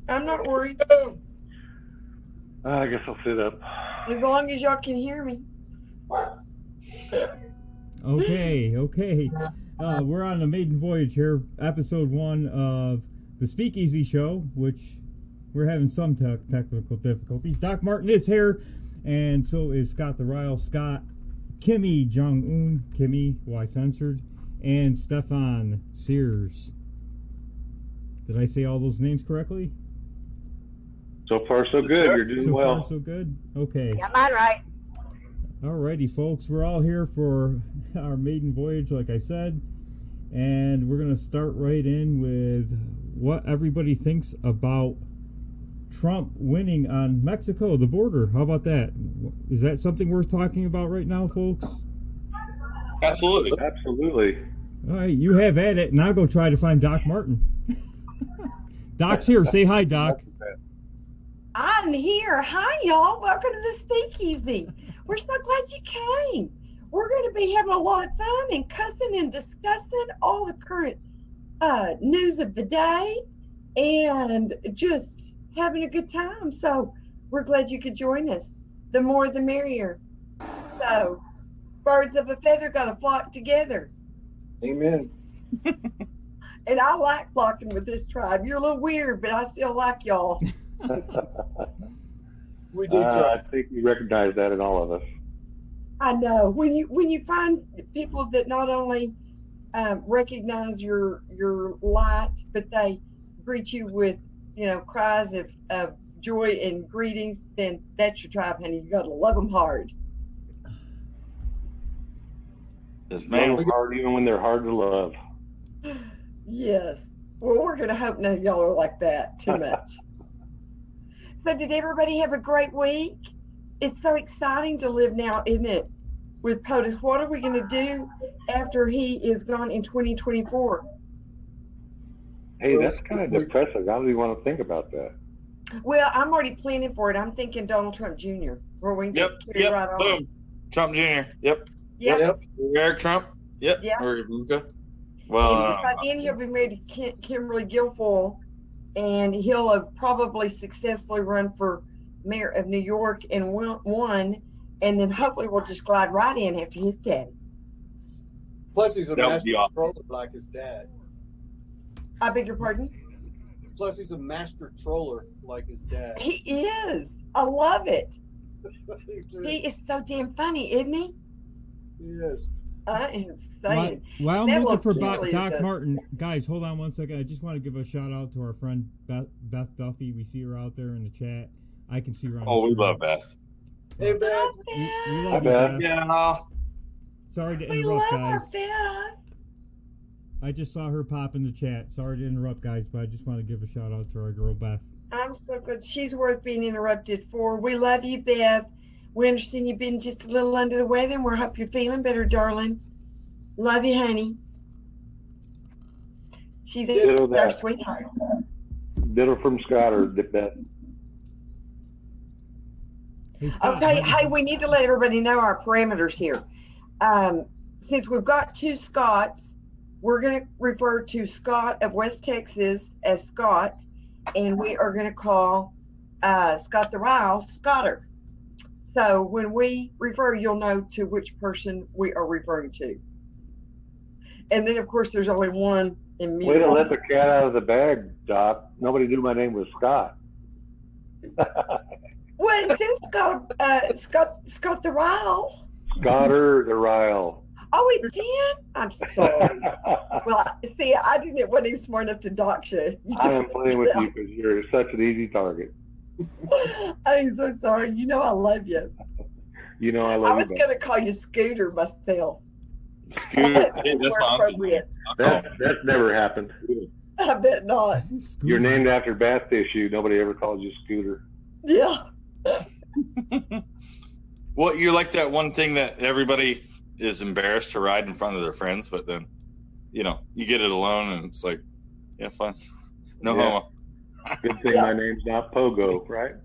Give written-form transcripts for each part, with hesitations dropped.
I'm not worried. I guess I'll sit up. As long as y'all can hear me. Okay. We're on the Maiden Voyage here, episode 1 of the Speakeasy show, which we're having some technical difficulties. Doc Martin is here, and so is Scott the Ryle, Scott, Kimmy Jong-un, Kimmy, why censored, and Stefan Sears. Did I say all those names correctly? So far, so good. You're doing well. So far, so good? Okay. Yeah, mine right. Alrighty, folks. We're all here for our maiden voyage, like I said. And we're going to start right in with what everybody thinks about Trump winning on Mexico, the border. How about that? Is that something worth talking about right now, folks? Absolutely. Absolutely. All right, you have at it, and I'll go try to find Doc Martin. Doc's here. Say hi, Doc. I'm here. Hi, y'all. Welcome to the Speakeasy. We're so glad you came. We're going to be having a lot of fun and cussing and discussing all the current news of the day and just having a good time. So we're glad you could join us. The more the merrier. So birds of a feather got to flock together. Amen. And I like flocking with this tribe. You're a little weird, but I still like y'all. We do try. I think you recognize that in all of us. I know when you find people that not only recognize your light, but they greet you with cries of joy and greetings, then that's your tribe, honey. You gotta love them hard. Yes, Love ma'am. them hard even when they're hard to love. Yes. Well, we're gonna hope none of y'all are like that too much. So did everybody have a great week? It's so exciting to live now, isn't it? With POTUS, what are we going to do after he is gone in 2024? Hey, that's kind of depressing. I don't even want to think about that. Well, I'm already planning for it. I'm thinking Donald Trump Jr. Where we can just carry right on. Boom. Trump Jr. Yep. Yep. Eric Trump. Yep. Yeah. Or Luca. And Well, by then he'll be married to Kimberly Guilfoyle, and he'll have probably successfully run for mayor of New York and won, and then hopefully we'll just glide right in after his daddy. Plus, he's a That would master be awesome. troller like his dad. I beg your pardon? Plus, he's a master troller like his dad. He is. I love it. He is so damn funny, isn't he? Yes. I am saying. While I'm That looking for little Kelly Doc is Martin, guys, hold on one second. I just want to give a shout out to our friend Beth Duffy. We see her out there in the chat. I can see her on the oh, we screen. love Beth. Hey, Beth. We Hi, love you, Beth. Beth. Yeah. Sorry to We interrupt, love our guys. Beth. I just saw her pop in the chat. Sorry to interrupt, guys, but I just want to give a shout out to our girl Beth. I'm so good. She's worth being interrupted for. We love you, Beth. We understand you've been just a little under the weather, and we hope you're feeling better, darling. Love you, honey. She's Ditto our that. sweetheart. Ditto from Scott or Beth. Hey, Scott, Okay, how- hey, we need to let everybody know our parameters here. Since we've got two Scotts, we're going to refer to Scott of West Texas as Scott, and we are going to call Scott the Ryle Scotter. So when we refer, you'll know to which person we are referring to. And then, of course, there's only one in Way to mute. let the cat out of the bag, Doc. Nobody knew my name was Scott. Well, it says Scott the Ryle. Scotter the Ryle. Oh, it did? I'm sorry. Well, see, I wasn't even smart enough to dox you. I am playing with you because you're such an easy target. I'm so sorry. You know I love you. You know I I love was you. going to call you Scooter myself. Scooter. Hey, that's More my uncle. appropriate. That's never happened. I bet not. Scooter. You're named after bath tissue. Nobody ever called you Scooter. Yeah. Well, you're like that one thing that everybody is embarrassed to ride in front of their friends, but then, you get it alone and it's like, yeah, fun. No Yeah. homo. Good thing my name's not Pogo, right?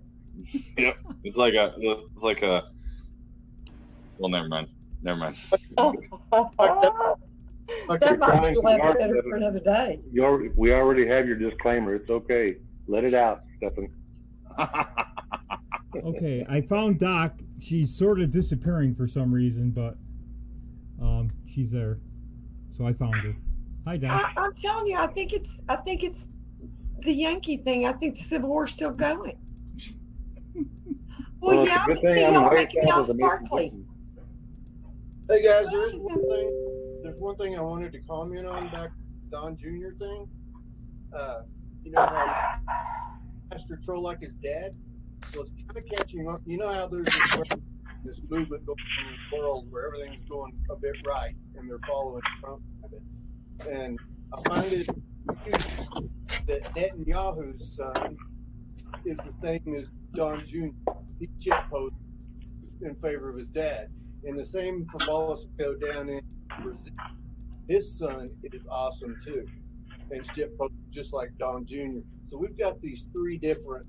Yep. It's like a, well, never mind. That might be left better for another day. We already have your disclaimer. It's okay. Let it out, Stefan. Okay, I found Doc. She's sort of disappearing for some reason, but she's there. So I found her. Hi, Doc. I'm telling you, I think it's the Yankee thing. I think the Civil War's still going. Well, Well, it's yeah, a good I thing see I'm y'all way making me all south of the Mason sparkly. Dixon. Hey guys, there's one thing I wanted to comment on back to the Don Jr. thing. You know how Master Troll like his dad? Well, it's kind of catching on. You know how there's this movement going on in the world where everything's going a bit right and they're following Trump a bit. And I find it confusing that Netanyahu's son is the same as Don Jr. He shitposted in favor of his dad. And the same for Bolsonaro down in Brazil. His son is awesome too, and shitposted just like Don Jr. So we've got these three different,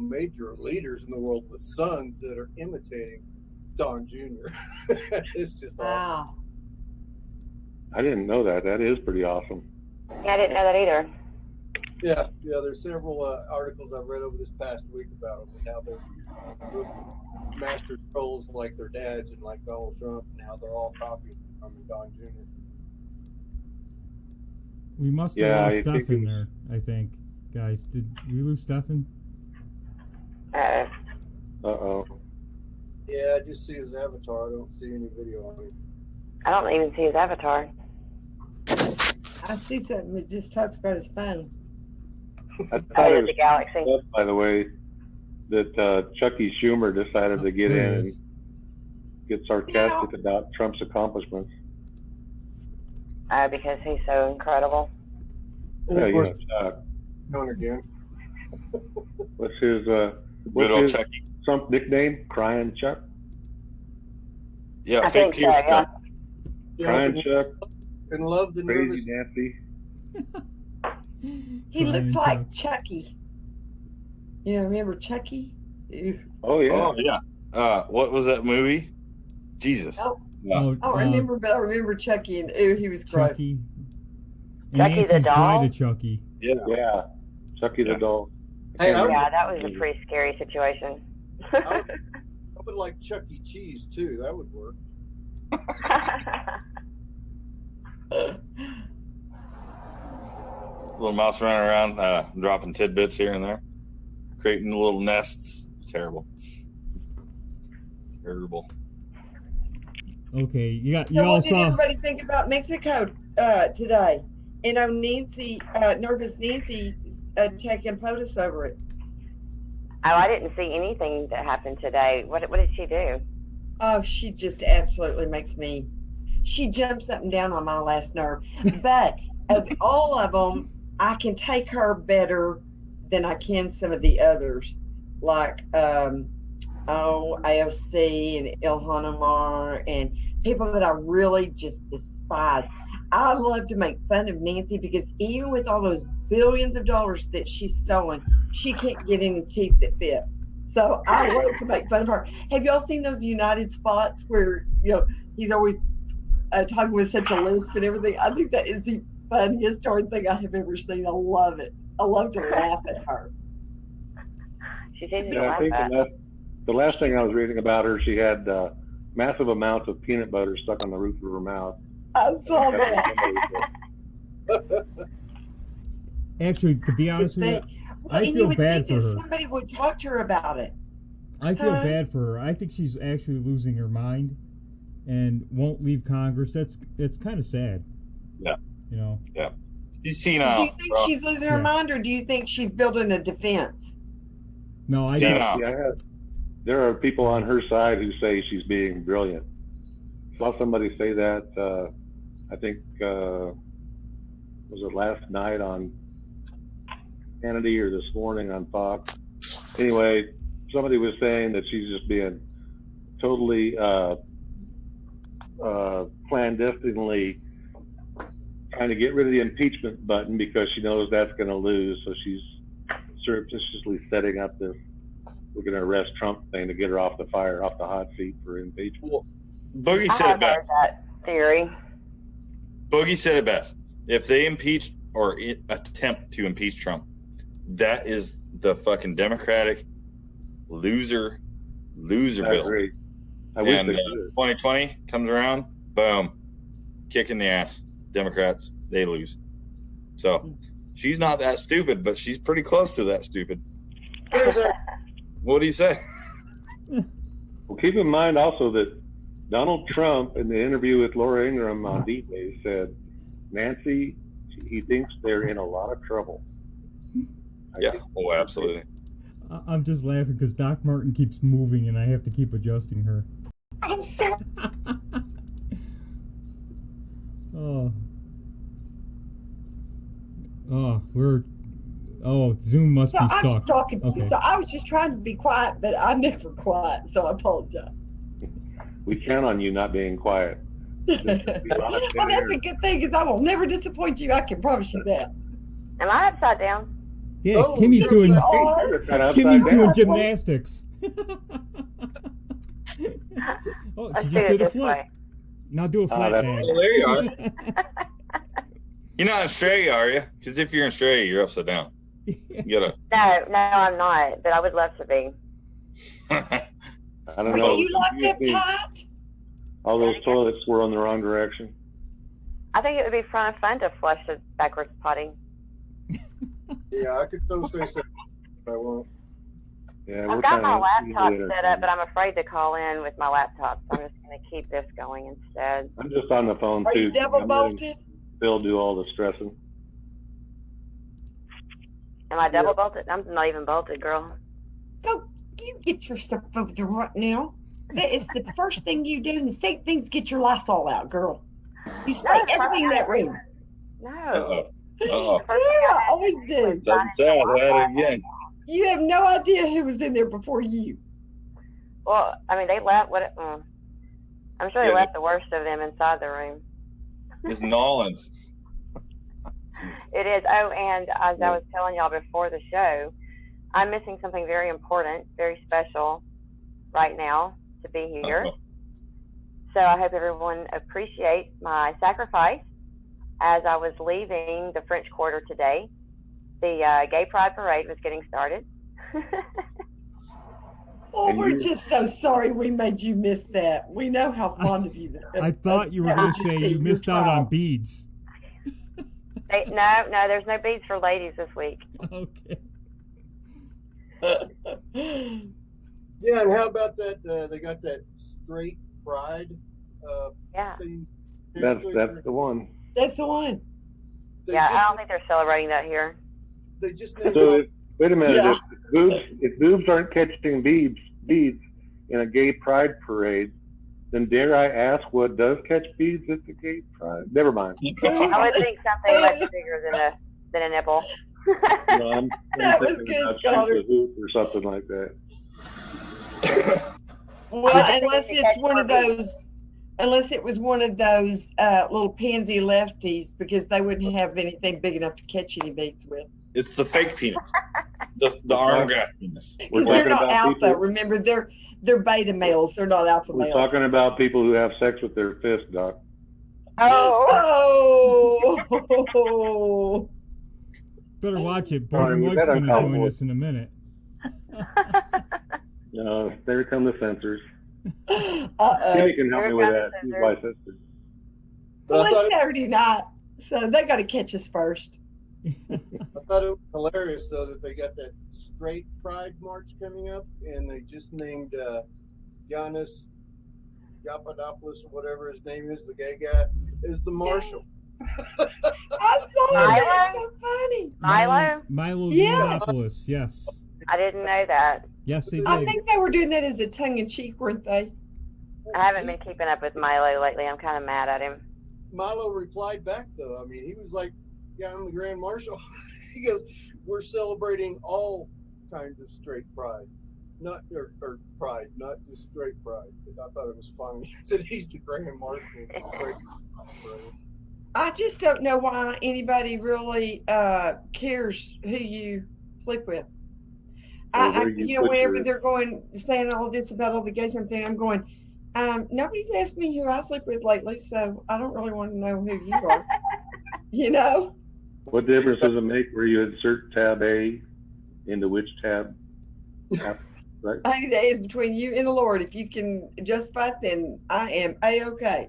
major leaders in the world with sons that are imitating Don Jr. It's just awesome. Wow. I didn't know that. That is pretty awesome. Yeah, I didn't know that either. Yeah. There's several articles I've read over this past week about them and how they're master trolls like their dads and like Donald Trump, and how they're all copying from Don Jr. We must have lost Stefan there, I think. Guys, did we lose Stefan? Uh-oh. Yeah, I just see his avatar. I don't see any video on him. I don't even see his avatar. I see something that just talks about his phone. I thought it the was galaxy. up, by the way, that Chucky Schumer decided to get in and get sarcastic about Trump's accomplishments. Because he's so incredible. And Yeah, of course, Chuck. on again. What's his Good old Chucky. Trump nickname? Crying Chuck? Yeah, I fake think so, tears. yeah. Crying Chuck? And love the nervous. Crazy Nancy? He looks like Chucky. Remember Chucky? Ew. Oh, yeah. Oh yeah. What was that movie? Jesus. Oh, Yeah. I remember Chucky, and he was gross. Chucky. Chucky the Nancy's doll? bride of Chucky. Yeah. Chucky the doll. Hey, Yeah, that was a pretty scary situation. I would like Chuck E. Cheese too. That would work. Little mouse running around, dropping tidbits here and there, creating little nests. Terrible. Terrible. Okay, you So all what did saw. everybody think about Mexico today? Nancy, nervous Nancy, taking POTUS over it. Oh, I didn't see anything that happened today. What did she do? Oh, she just absolutely makes me. She jumps up and down on my last nerve. But of all of them, I can take her better than I can some of the others, like AOC and Ilhan Omar and people that I really just despise. I love to make fun of Nancy because even with all those billions of dollars that she's stolen, she can't get any teeth that fit. So I love to make fun of her. Have y'all seen those United spots where he's always talking with such a lisp and everything? I think that is the funniest darn thing I have ever seen. I love it. I love to laugh at her. She seems to Yeah, I like think that. the last thing I was reading about her, she had massive amounts of peanut butter stuck on the roof of her mouth. I saw that. Actually, to be honest with you, Well, I and feel you would bad think for that her. somebody would talk to her about it. I feel Huh? bad for her. I think she's actually losing her mind and won't leave Congress. It's kind of sad. Yeah. Yeah. She's Do senile. you think she's losing her mind, or do you think she's building a defense? No, I Senile. don't. There are people on her side who say she's being brilliant. Saw somebody say that, I think, was it last night on Kennedy or this morning on Fox? Anyway, somebody was saying that she's just being totally clandestinely trying to get rid of the impeachment button because she knows that's going to lose. So she's surreptitiously setting up this "we're going to arrest Trump" thing to get her off the hot seat for impeachment. Well, Boogie I said have it heard best. that theory. Boogie said it best. If they impeach or attempt to impeach Trump, that is the fucking Democratic loser I bill. agree. I wish And they could. 2020 comes around, boom, kick in the ass. Democrats, they lose. So she's not that stupid, but she's pretty close to that stupid. What do you say? Well, keep in mind also that Donald Trump, in the interview with Laura Ingraham on D-Day, said Nancy, he thinks they're in a lot of trouble. Yeah, oh, absolutely. I'm just laughing because Doc Martin keeps moving and I have to keep adjusting her. I'm sorry. Zoom must So be I'm stuck. just talking to you. Okay. So I was just trying to be quiet, but I'm never quiet, so I apologize. We count on you not being quiet. Well, that's a good thing, because I will never disappoint you. I can promise you that. Am I upside down? Yeah, Oh, Kimmy's yes, doing you You're kinda upside Kimmy's down. doing gymnastics. Oh, Let's she do just it did a this flip. way. Now do a flat that's- bag. Oh, there you are. You're not in Australia, are you? Because if you're in Australia, you're upside down. You gotta. No, I'm not, but I would love to be. I don't Are know. you locked up tight? All those toilets were in the wrong direction. I think it would be fun to flush a backwards potty. Yeah, I could still say something, but I won't. Yeah, I've got my laptop set up, but I'm afraid to call in with my laptop, so I'm just going to keep this going instead. I'm just on the phone Are too. you double I'm letting bolted? Phil do all the stressing. Am I double bolted? I'm not even bolted, girl. Go, you get yourself over there right now. That is the first thing you do, and the second thing's get your Lysol out, girl. You spray everything in that room. No. Uh-oh. Uh-oh. Yeah, I always do. Doesn't sound that again. You have no idea who was in there before you. Well, I mean, they left. I'm sure they Yeah. left the worst of them inside the room. It's Nolans. It is. Oh, and as I was telling y'all before the show, I'm missing something very important, very special right now to be here. Uh-oh. So I hope everyone appreciates my sacrifice as I was leaving the French Quarter today. The Gay Pride Parade was getting started. Oh, And we're you- just so sorry we made you miss that. We know how fond of you. I thought you were that going would to just say be you your missed out on trial. beads. No, there's no beads for ladies this week. Okay. Yeah, and how about that? They got that straight pride Yeah. thing. That's the one. That's the one. They Yeah, I just, don't think they're celebrating that here. they just named So it. wait a minute. Yeah. If boobs aren't catching beads in a gay pride parade, then dare I ask what does catch beads at the gay pride? Never mind. I would think something much bigger than a nipple. No, I'm That was thinking good, about Scotty. shoot the hoop or something like that. Well, I think unless they it's catch one of more beads. those, unless it was one of those little pansy lefties, because they wouldn't have anything big enough to catch any beads with. It's the fake penis. The arm graft penis. We're Because they're talking not about alpha. people. Remember, they're beta males. They're not alpha We're males. talking about people who have sex with their fist, Doc. Oh. Oh. Better watch it. Sorry, Borden we White's better going to call join it. us in a minute. There come the censors. Uh-oh. Kimmy can help me with Here that. comes She's the my sister. But Well, I thought it's Saturday night, so they got to catch us first. I thought it was hilarious though that they got that straight pride march coming up, and they just named Giannis Papadopoulos, whatever his name is, the gay guy, is the marshal. I saw that. Milo? So funny. Milo? Milo Yeah. Yiannopoulos, yes. I didn't know that. Yes, they I did. think they were doing that as a tongue-in-cheek, weren't they? I haven't been keeping up with Milo lately. I'm kind of mad at him. Milo replied back though. I mean, he was like, "Yeah, I'm the Grand Marshal." He goes, "We're celebrating all kinds of straight pride, not or pride, not just straight pride." And I thought it was funny that he's the Grand Marshal. I just don't know why anybody really cares who you sleep with. Or where you put Whenever your- they're saying all this about all the gays and everything, I'm going, nobody's asked me who I sleep with lately, so I don't really want to know who you are. You know? What difference does it make where you insert tab A into which tab? Right? I think that is between you and the Lord. If you can justify it, then I am A-okay.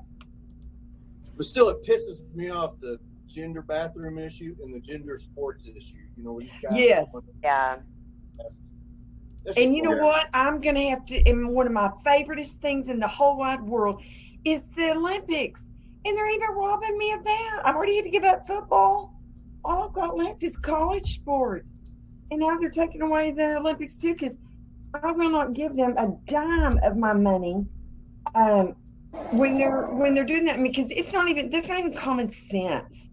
But still, it pisses me off, the gender bathroom issue and the gender sports issue. You know, these guys. Yes. Yeah. And you know what? I'm going to have to, and one of my favoriteest things in the whole wide world is the Olympics. And they're even robbing me of that. I've already had to give up football. All I've got left is college sports. And now they're taking away the Olympics too, because I will not give them a dime of my money when they're doing that, because that's not even common sense.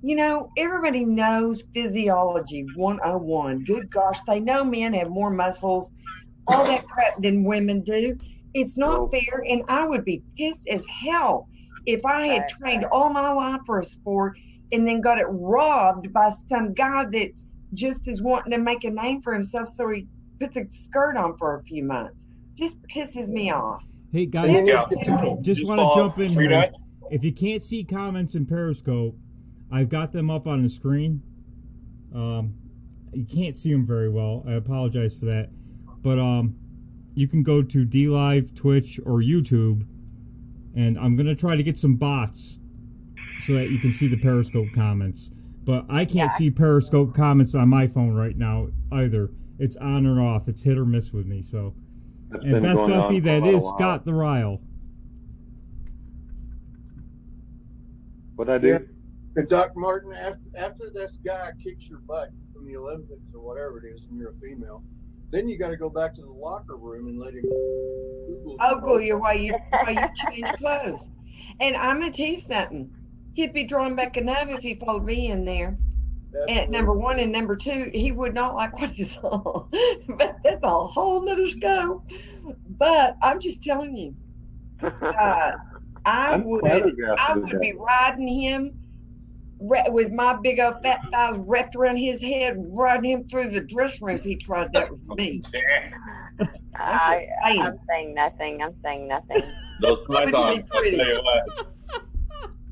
You know, everybody knows physiology 101. Good gosh, they know men have more muscles, all that crap, than women do. It's not fair, and I would be pissed as hell if I had trained all my life for a sport and then got it robbed by some guy that just is wanting to make a name for himself, so he puts a skirt on for a few months. Just pisses me off. Hey guys, just want to jump in here. Nuts. If you can't see comments in Periscope, I've got them up on the screen. You can't see them very well. I apologize for that. But you can go to DLive, Twitch, or YouTube, and I'm going to try to get some bots so that you can see the Periscope comments. But I can't see Periscope comments on my phone right now either. It's on or off. It's hit or miss with me. So, and Beth Duffy, that is Scott the Ryle. What'd I do? Yeah. And Doc Martin, after this guy kicks your butt from the Olympics or whatever it is, and you're a female, then you got to go back to the locker room and let him Google you while you change clothes. And I'm gonna tell you something. He'd be drawing back enough if he followed me in there. And number one, and number two, he would not like what he saw. But that's a whole nother scope. But I'm just telling you, I would be riding him with my big old fat thighs wrapped around his head, riding him through the dressing room if he tried that with me. I'm saying nothing. Those pythons, I'll tell you what.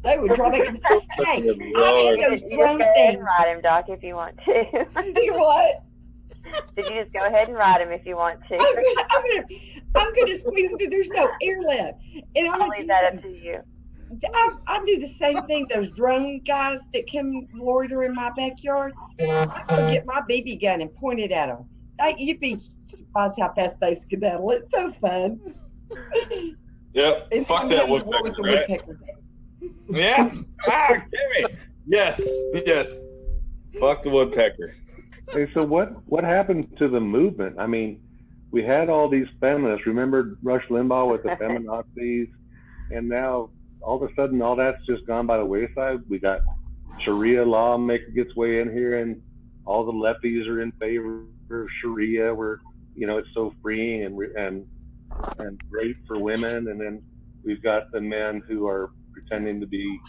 They would draw back. Hey, I mean, those Did you drone just go ahead things. and ride him, Doc, if you want to? You what? Did you just go ahead and ride him if you want to? I'm gonna squeeze him. There's no air left, and I'm I'll gonna leave that up to you. I do the same thing. Those drone guys that come loiter in my backyard, I get my BB gun and point it at them. You'd be surprised how fast they skedaddle. It's so fun. Yep. And Fuck that woodpecker, right? Yeah. Timmy. Yes. Fuck the woodpecker. Hey, so what happened to the movement? I mean, we had all these feminists. Remember Rush Limbaugh with the feminazis? And now all of a sudden all that's just gone by the wayside. We got Sharia law making its way in here, and all the lefties are in favor of Sharia, where, you know, it's so freeing and great for women. And then we've got the men who are pretending to be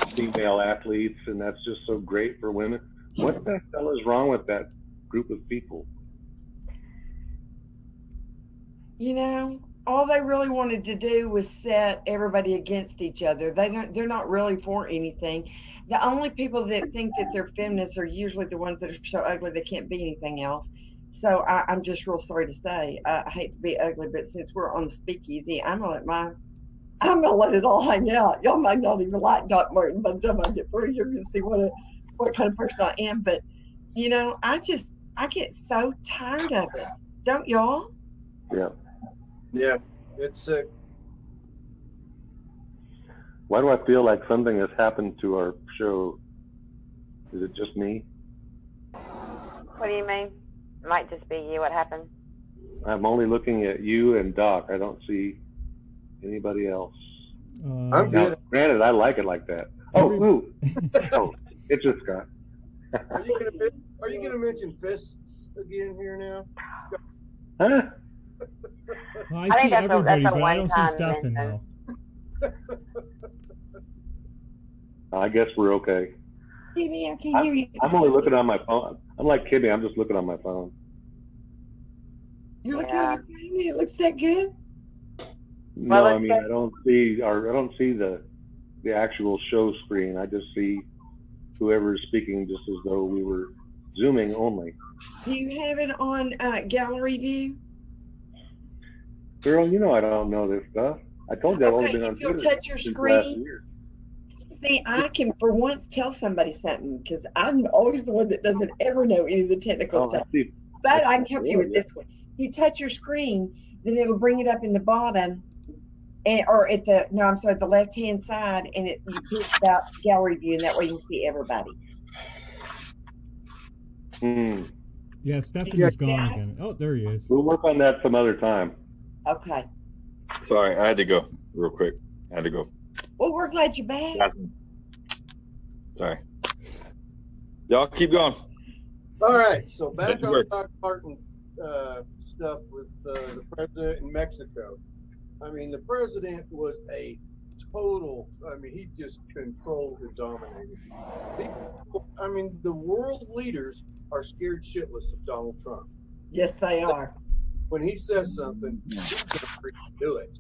female athletes, and that's just so great for women. What the hell is wrong with that group of people? You know, all they really wanted to do was set everybody against each other. They're not really for anything. The only people that think that they're feminists are usually the ones that are so ugly they can't be anything else. So I'm just real sorry to say, I hate to be ugly, but since we're on the Speakeasy, I'm gonna let it all hang out. Y'all might not even like Doc Martin, by the time I get through, you're gonna see what kind of person I am. But you know, I get so tired of it. Don't y'all? Yeah, it's sick. Why do I feel like something has happened to our show? Is it just me? What do you mean? It might just be you. What happened? I'm only looking at you and Doc. I don't see anybody else. I'm Now, good. granted, I like it like that. Oh, it's just Scott. Are you gonna mention fists again here now? Huh? Well, I I see think that's everybody, a but I don't see one-time Stefan mention. now. I guess we're okay. Kimmy, I can hear you. I'm only looking on my phone. I'm like Kimmy. I'm just looking on my phone. You're looking at your phone. It looks that good. No, Well, I mean I don't see the actual show screen. I just see whoever is speaking, just as though we were Zooming only. Do you have it on gallery view? Girl, you know I don't know this stuff. I told you I've only Okay, been on if you'll Twitter touch your since last screen. year. See, I can for once tell somebody something because I'm always the one that doesn't ever know any of the technical Oh, I stuff. see. But I can help you with Yeah. this one. You touch your screen, then it'll bring it up in the bottom, or at the the left-hand side, and you push about gallery view, and that way you can see everybody. Yeah, Stephanie's gone Yeah. again. Oh, there he is. We'll work on that some other time. Okay. Sorry, I had to go real quick. I had to go. Well, we're glad you're back. Sorry. Y'all keep going. All right, so back Good on work. Doc Martin stuff with the president in Mexico. I mean, the president was a total, he just controlled and dominated. The world leaders are scared shitless of Donald Trump. Yes, they are. When he says something, he's going to freaking do it.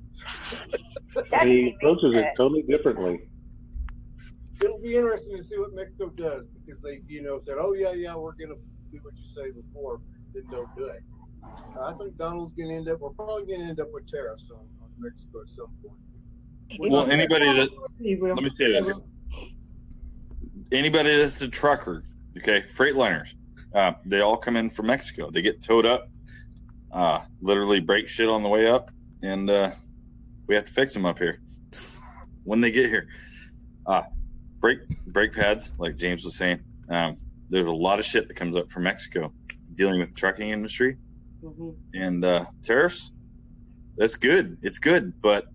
He approaches it totally differently. It'll be interesting to see what Mexico does because they, said, oh, yeah, we're going to do what you say before, then don't do it. I think Donald's going to we're probably going to end up with tariffs on Mexico at some point. Well, anybody that, let me say this. Anybody that's a trucker, okay, Freightliners, they all come in from Mexico. They get towed up, literally break shit on the way up, and we have to fix them up here when they get here. Brake pads, like James was saying. There's a lot of shit that comes up from Mexico dealing with the trucking industry. Mm-hmm. And tariffs, that's good. It's good, but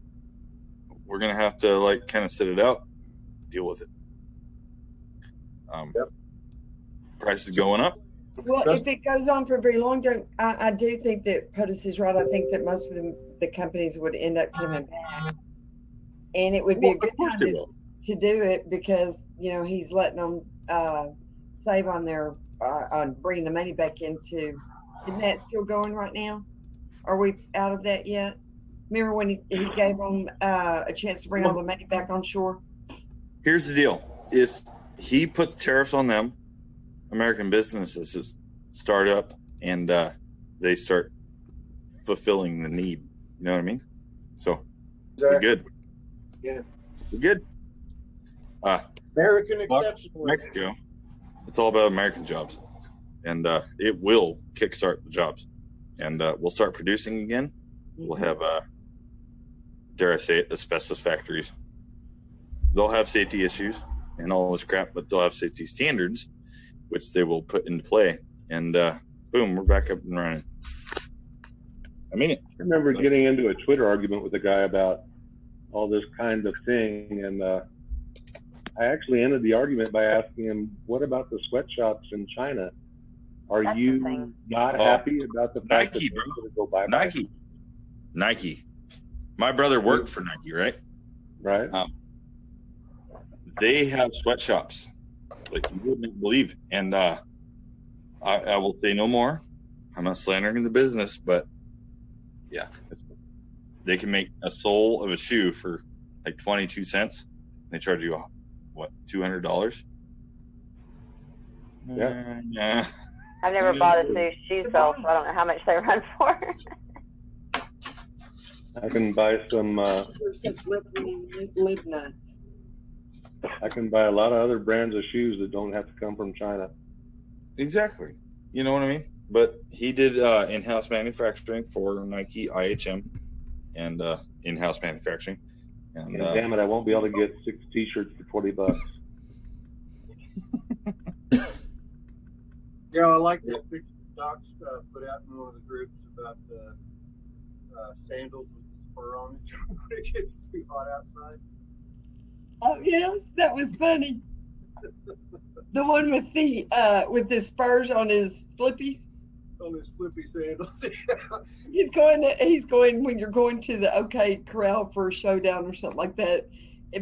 we're going to have to kind of sit it out, deal with it. Prices going up. Well, if it goes on for a very long time, I do think that POTUS is right. I think that most of the companies would end up coming back. And it would be a good time to do it because, he's letting them save on their, on bringing the money back into, isn't that still going right now? Are we out of that yet? Remember when he gave them a chance to bring all the money back on shore? Here's the deal. If he puts tariffs on them, American businesses just start up and they start fulfilling the need. You know what I mean? So we're good. Yeah. We're good. American exception. Mexico. It's all about American jobs. And it will kickstart the jobs. And we'll start producing again. We'll have, dare I say it, asbestos factories. They'll have safety issues and all this crap, but they'll have safety standards, which they will put into play. And boom, we're back up and running. I mean it. I remember getting into a Twitter argument with a guy about all this kind of thing, and I actually ended the argument by asking him, what about the sweatshops in China? Are you not happy about the fact Nike, that they're going to go bye-bye? Nike. My brother worked for Nike, right? Right. They have sweatshops like you wouldn't believe. And I will say no more. I'm not slandering the business, but yeah, they can make a sole of a shoe for like 22 cents. They charge you, what, $200? Yeah. I've never bought a shoe sole, so I don't know how much they run for. I can buy some. Live nuts. I can buy a lot of other brands of shoes that don't have to come from China. Exactly. You know what I mean? But he did in-house manufacturing for Nike, IHM, and in-house manufacturing. And damn it, I won't be able to get 6 T-shirts for $40. Yeah, I like that picture Doc's put out in one of the groups about the sandals with the spur on it when it gets too hot outside. Oh yes, that was funny. The one with the spurs on his flippies. On his flippy sandals. He's going when you're going to the OK Corral for a showdown or something like that.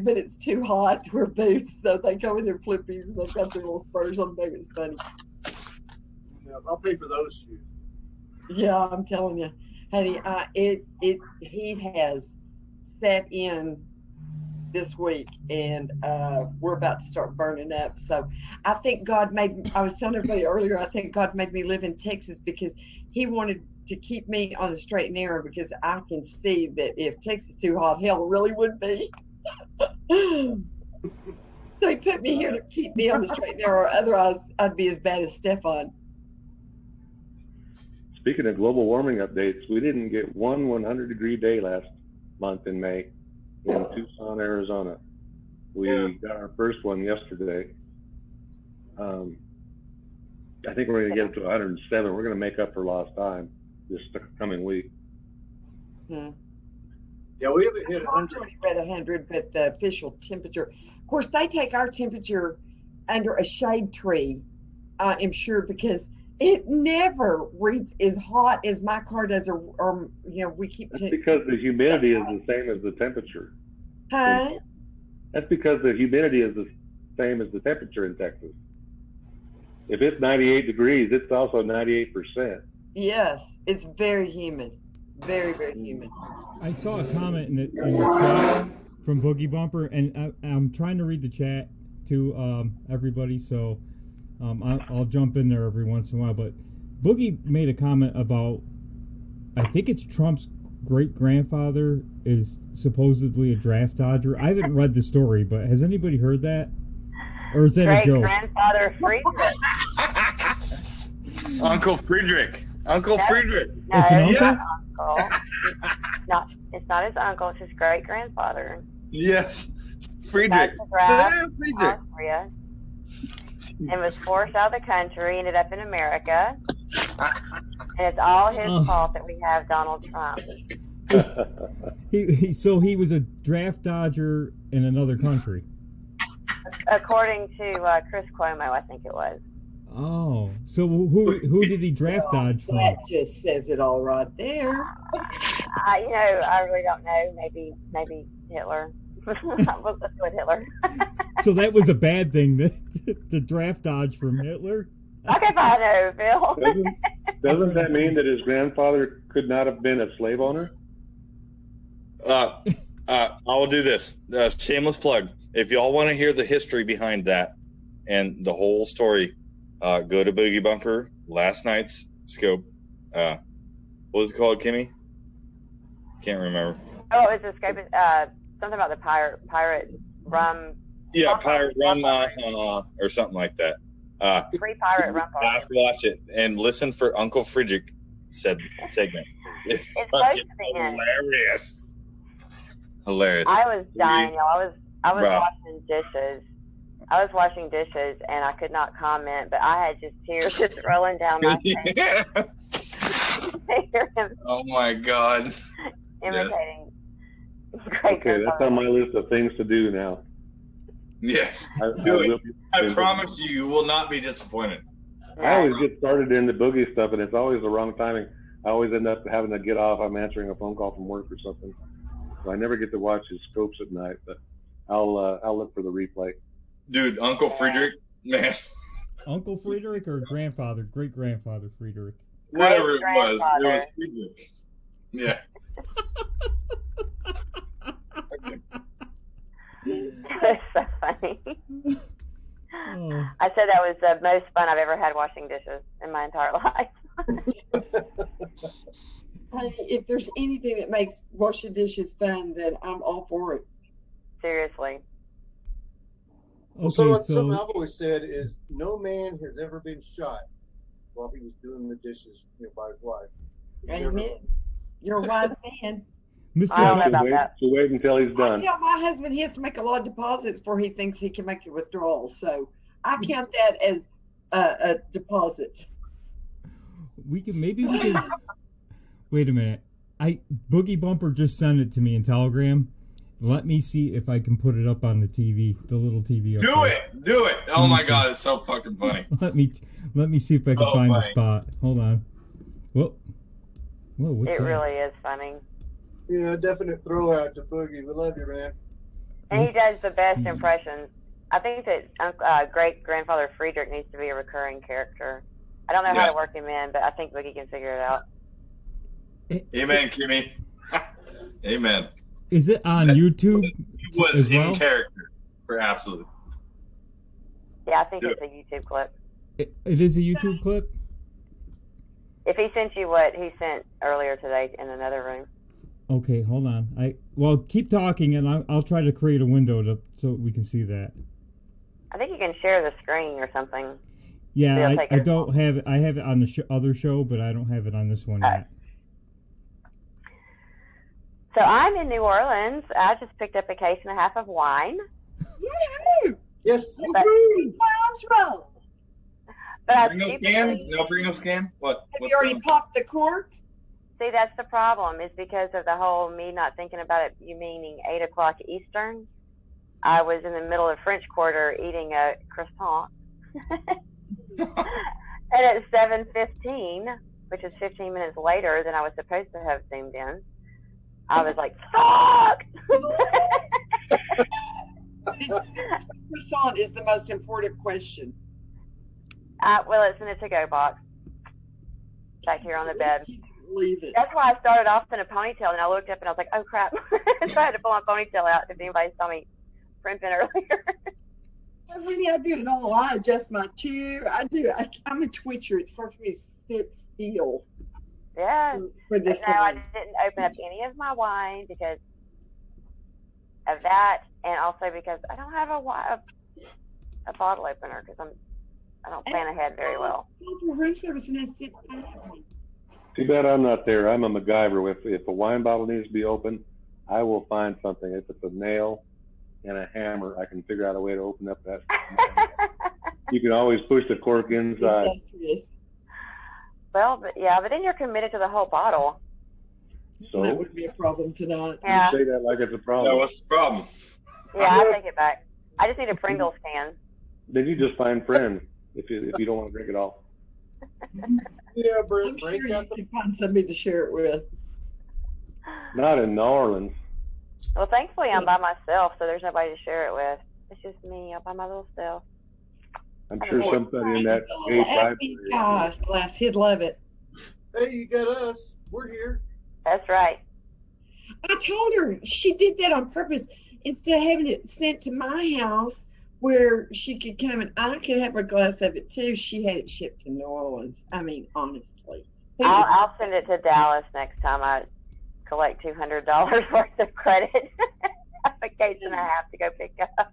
But it's too hot to wear boots, so they go in their flippies and they've got their little spurs on them. It's funny. Yeah, I'll pay for those shoes. Yeah, I'm telling you, honey. He has set in this week, and we're about to start burning up. So I think God made, I was telling everybody earlier, I think God made me live in Texas because he wanted to keep me on the straight and narrow, because I can see that if Texas is too hot, hell really would be. They put me here to keep me on the straight and narrow. Otherwise, I'd be as bad as Stefan. Speaking of global warming updates, we didn't get one 100-degree day last month in May in Tucson, Arizona. We got our first one yesterday. I think we're going to get it to 107. We're going to make up for lost time this coming week. Hmm. Yeah, we haven't hit I've 100. already read 100, but the official temperature. Of course, they take our temperature under a shade tree, I am sure, because it never reads as hot as my car does, or we keep. That's because the humidity is the same as the temperature. Huh? That's because the humidity is the same as the temperature in Texas. If it's 98 degrees, it's also 98%. Yes, it's very humid. Very, very humid. I saw a comment in the chat from Boogie Bumper, and I'm trying to read the chat to everybody, so I'll jump in there every once in a while. But Boogie made a comment about, I think it's Trump's great-grandfather is supposedly a draft dodger. I haven't read the story, but has anybody heard that? Or is that a joke? Great-grandfather Friedrich. Uncle Friedrich. Uncle Friedrich. No, It's an it's uncle? not uncle. It's not his uncle. It's his great-grandfather. Yes. Friedrich. Friedrich. Austria, and was forced out of the country, ended up in America. And it's all his fault that we have Donald Trump. So he was a draft dodger in another country. According to Chris Cuomo, I think it was. Oh, so who did he draft dodge from? That just says it all right there. I really don't know. Maybe Hitler. Let's go with Hitler. So that was a bad thing, the draft dodge from Hitler? Okay, fine, no, Phil. Doesn't that mean that his grandfather could not have been a slave owner? I will do this. Shameless plug. If y'all want to hear the history behind that and the whole story, go to Boogie Bumper, last night's scope. What was it called, Kimmy? Can't remember. Oh, it was a scope. Something about the pirate rum. Yeah, pirate rum, or something like that. Free pirate rum. I have to watch it and listen for Uncle Friedrich segment. It's supposed to be hilarious. Hilarious. I was dying, y'all. I was washing dishes. I was washing dishes and I could not comment, but I had just tears just rolling down my face. Oh my God. Imitating. Okay, that's on my list of things to do now. Yes. I promise you will not be disappointed. I always get started in the boogie stuff, and it's always the wrong timing. I always end up having to get off. I'm answering a phone call from work or something, so I never get to watch his scopes at night. But I'll look for the replay. Dude, Uncle Friedrich, man. Uncle Friedrich or grandfather, great-grandfather Friedrich? Whatever it was Friedrich. Yeah. That's so funny. Oh. I said that was the most fun I've ever had washing dishes in my entire life. Hey, if there's anything that makes washing dishes fun, then I'm all for it. Seriously. Okay, Something I've always said is no man has ever been shot while he was doing the dishes, by his wife. Amen. You're a wise man. I don't know about wait, that. So wait until he's I done. tell my husband he has to make a lot of deposits before he thinks he can make a withdrawal. So I count that as a deposit. we can wait a minute. Boogie Bumper just sent it to me in Telegram. Let me see if I can put it up on the TV, the little TV. Up there. Do it. Oh my God, it's so fucking funny. Let me see if I can find the spot. Hold on. Whoa, what's It that? really is funny. Yeah, definite throw out to Boogie. We love you, man. And he does the best impressions. I think that great-grandfather Friedrich needs to be a recurring character. I don't know how to work him in, but I think Boogie can figure it out. Amen, Kimmy. Amen. Is it on YouTube? was as in well? character for absolute. Yeah, I think Do it's a YouTube clip. It is a YouTube clip? If he sent you what he sent earlier today in another room. Okay, hold on. Well, keep talking, and I'll try to create a window so we can see that. I think you can share the screen or something. Yeah, I don't have it. I have it on the other show, but I don't have it on this one yet. So I'm in New Orleans. I just picked up a case and a half of wine. Woo! Yes. But, Times roll. but I Bring no scan? No bring no scan? What? Have What's you already going popped the cork? see, that's the problem, is because of the whole me not thinking about it, you meaning 8 o'clock Eastern. I was in the middle of French Quarter eating a croissant. And at 7:15, which is 15 minutes later than I was supposed to have zoomed in, I was like, fuck! Croissant is the most important question. Well, it's in a to-go box back here on the bed. Leave it. That's why I started off in a ponytail, and I looked up and I was like, oh, crap. So I had to pull my ponytail out if anybody saw me primping earlier. Honey, I do it all. I adjust my chair. I'm a twitcher. It's hard for me to sit still. Yeah. For this No, I one. didn't open up any of my wine because of that, and also because I don't have a bottle opener because I don't plan ahead very well. Room service and I sit down. Too bad I'm not there. I'm a MacGyver. If a wine bottle needs to be open, I will find something. If it's a nail and a hammer, I can figure out a way to open up that. You can always push the cork inside. Well, but then you're committed to the whole bottle. So That would be a problem tonight. Yeah. you say that like it's a problem. Yeah, what's the problem? Yeah, I take it back. I just need a Pringles can. Then you just find friends if you don't want to drink it all. Yeah, I'm break sure you out the. can find somebody to share it with. Not in New Orleans. Well, thankfully I'm by myself, so there's nobody to share it with. It's just me all by my little self. I'm sure somebody in that gay tribe. Gosh, Glass, he'd love it. Hey, you got us. We're here. That's right. I told her she did that on purpose. Instead of having it sent to my house where she could come and I could have a glass of it too, she had it shipped to New Orleans. I mean, honestly. I'll send it to Dallas next time I collect $200 worth of credit. I have a case and a half to go pick up.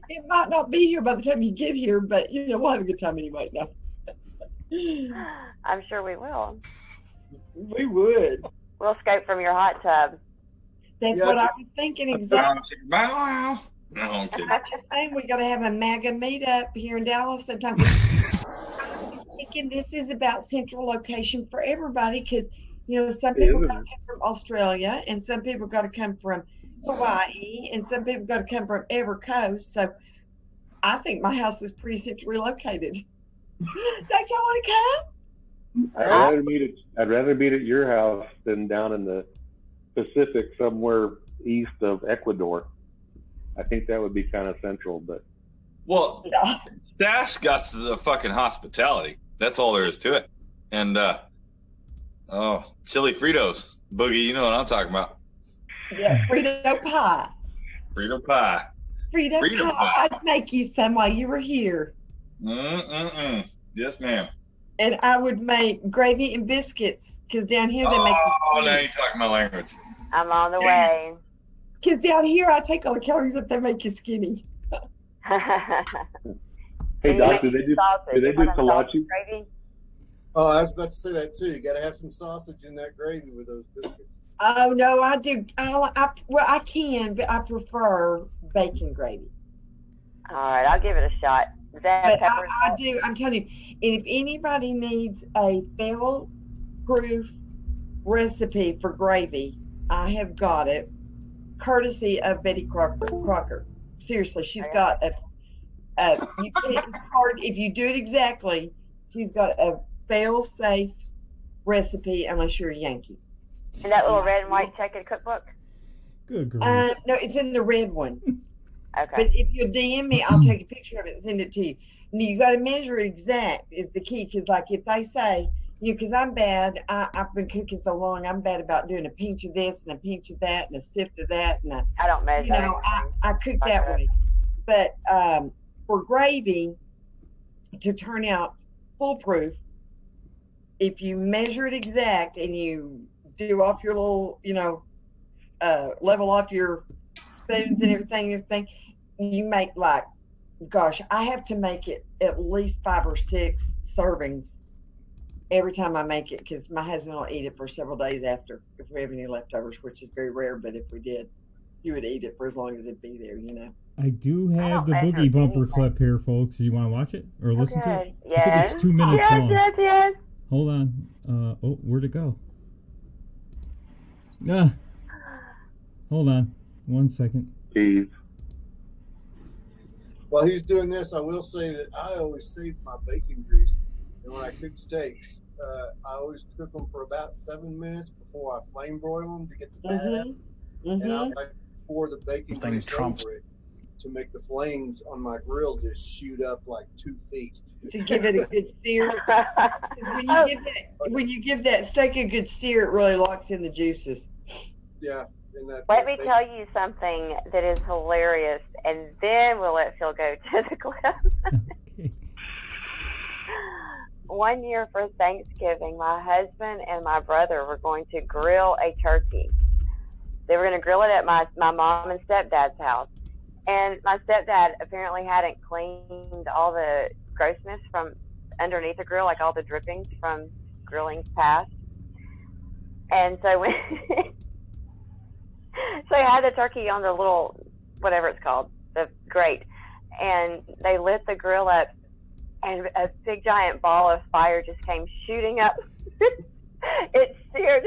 It might not be here by the time you get here, but we'll have a good time anyway. No. I'm sure we will. We would. We'll escape from your hot tub. That's Yeah, what I was thinking exactly. No, I'm kidding. I'm just saying we got to have a MAGA meetup here in Dallas sometime. I'm thinking this is about central location for everybody because, some people got to come from Australia and some people got to come from Hawaii and some people got to come from every coast. So I think my house is pretty centrally located. Don't y'all want to come? I'd rather meet at your house than down in the Pacific somewhere east of Ecuador. I think that would be kind of central, but Well, Dash got to the fucking hospitality. That's all there is to it. And chili Fritos, Boogie, you know what I'm talking about. Yeah, Frito pie. Frito pie. Frito pie. I'd make you some while you were here. Yes, ma'am. And I would make gravy and biscuits because down here they make. Oh, now you're talking my language. I'm on the way. Because down here I take all the calories up, they make you skinny. hey, Doc, do they do kolache? Gravy? Oh, I was about to say that too. You got to have some sausage in that gravy with those biscuits. Oh no, I do. I can, but I prefer bacon gravy. All right, I'll give it a shot. Does that have But peppers? I do. I'm telling you, if anybody needs a fail-proof recipe for gravy, I have got it, courtesy of Betty Crocker. Seriously, she's got a. You can't. It's hard if you do it exactly. She's got a fail-safe recipe unless you're a Yankee. In that little red and white checkered cookbook? Good grief. No, it's in the red one. Okay. But if you DM me, I'll take a picture of it and send it to you. Now, you got to measure it exact is the key. Because, like, if they say, because I'm bad. I've been cooking so long. I'm bad about doing a pinch of this and a pinch of that and a sift of that, and I don't measure. I cook that way. But for gravy to turn out foolproof, if you measure it exact and you do off your little, level off your spoons and everything, you make like, gosh, I have to make it at least 5 or 6 servings every time I make it, because my husband will eat it for several days after if we have any leftovers, which is very rare. But if we did, he would eat it for as long as it'd be there, I do have the Boogie Bumper clip here, folks. Do you want to watch it or listen to it? Yes. I think it's 2 minutes long. Yes. Hold on. Where'd it go? Hold on. 1 second. Cheese. While he's doing this, I will say that I always save my bacon grease. And when I cook steaks, I always cook them for about 7 minutes before I flame broil them to get the fat out. And I like to pour the bacon grease over it to make the flames on my grill just shoot up like 2 feet. To give it a good sear. When you give that steak a good sear, it really locks in the juices. Yeah. Let me tell you something that is hilarious, and then we'll let Phil go to the clip. Okay. One year for Thanksgiving, my husband and my brother were going to grill a turkey. They were going to grill it at my mom and stepdad's house. And my stepdad apparently hadn't cleaned all the grossness from underneath the grill, like all the drippings from grilling past. And so when so I had the turkey on the little, whatever it's called, the grate, and they lit the grill up, and a big giant ball of fire just came shooting up. It seared.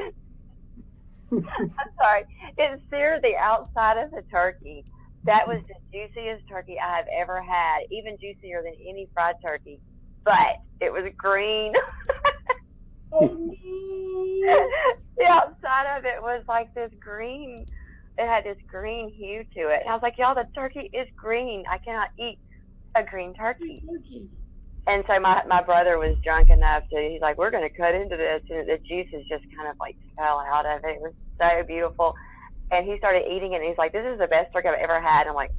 I'm sorry. It seared the outside of the turkey. That was the juiciest turkey I have ever had, even juicier than any fried turkey. But it was green. The outside of it was like this green. It had this green hue to it. And I was like, y'all, the turkey is green. I cannot eat a green turkey. And so my brother was drunk enough he's like, we're going to cut into this. And the juices just kind of like fell out of it. It was so beautiful. And he started eating it, and he's like, this is the best turkey I've ever had. And I'm like,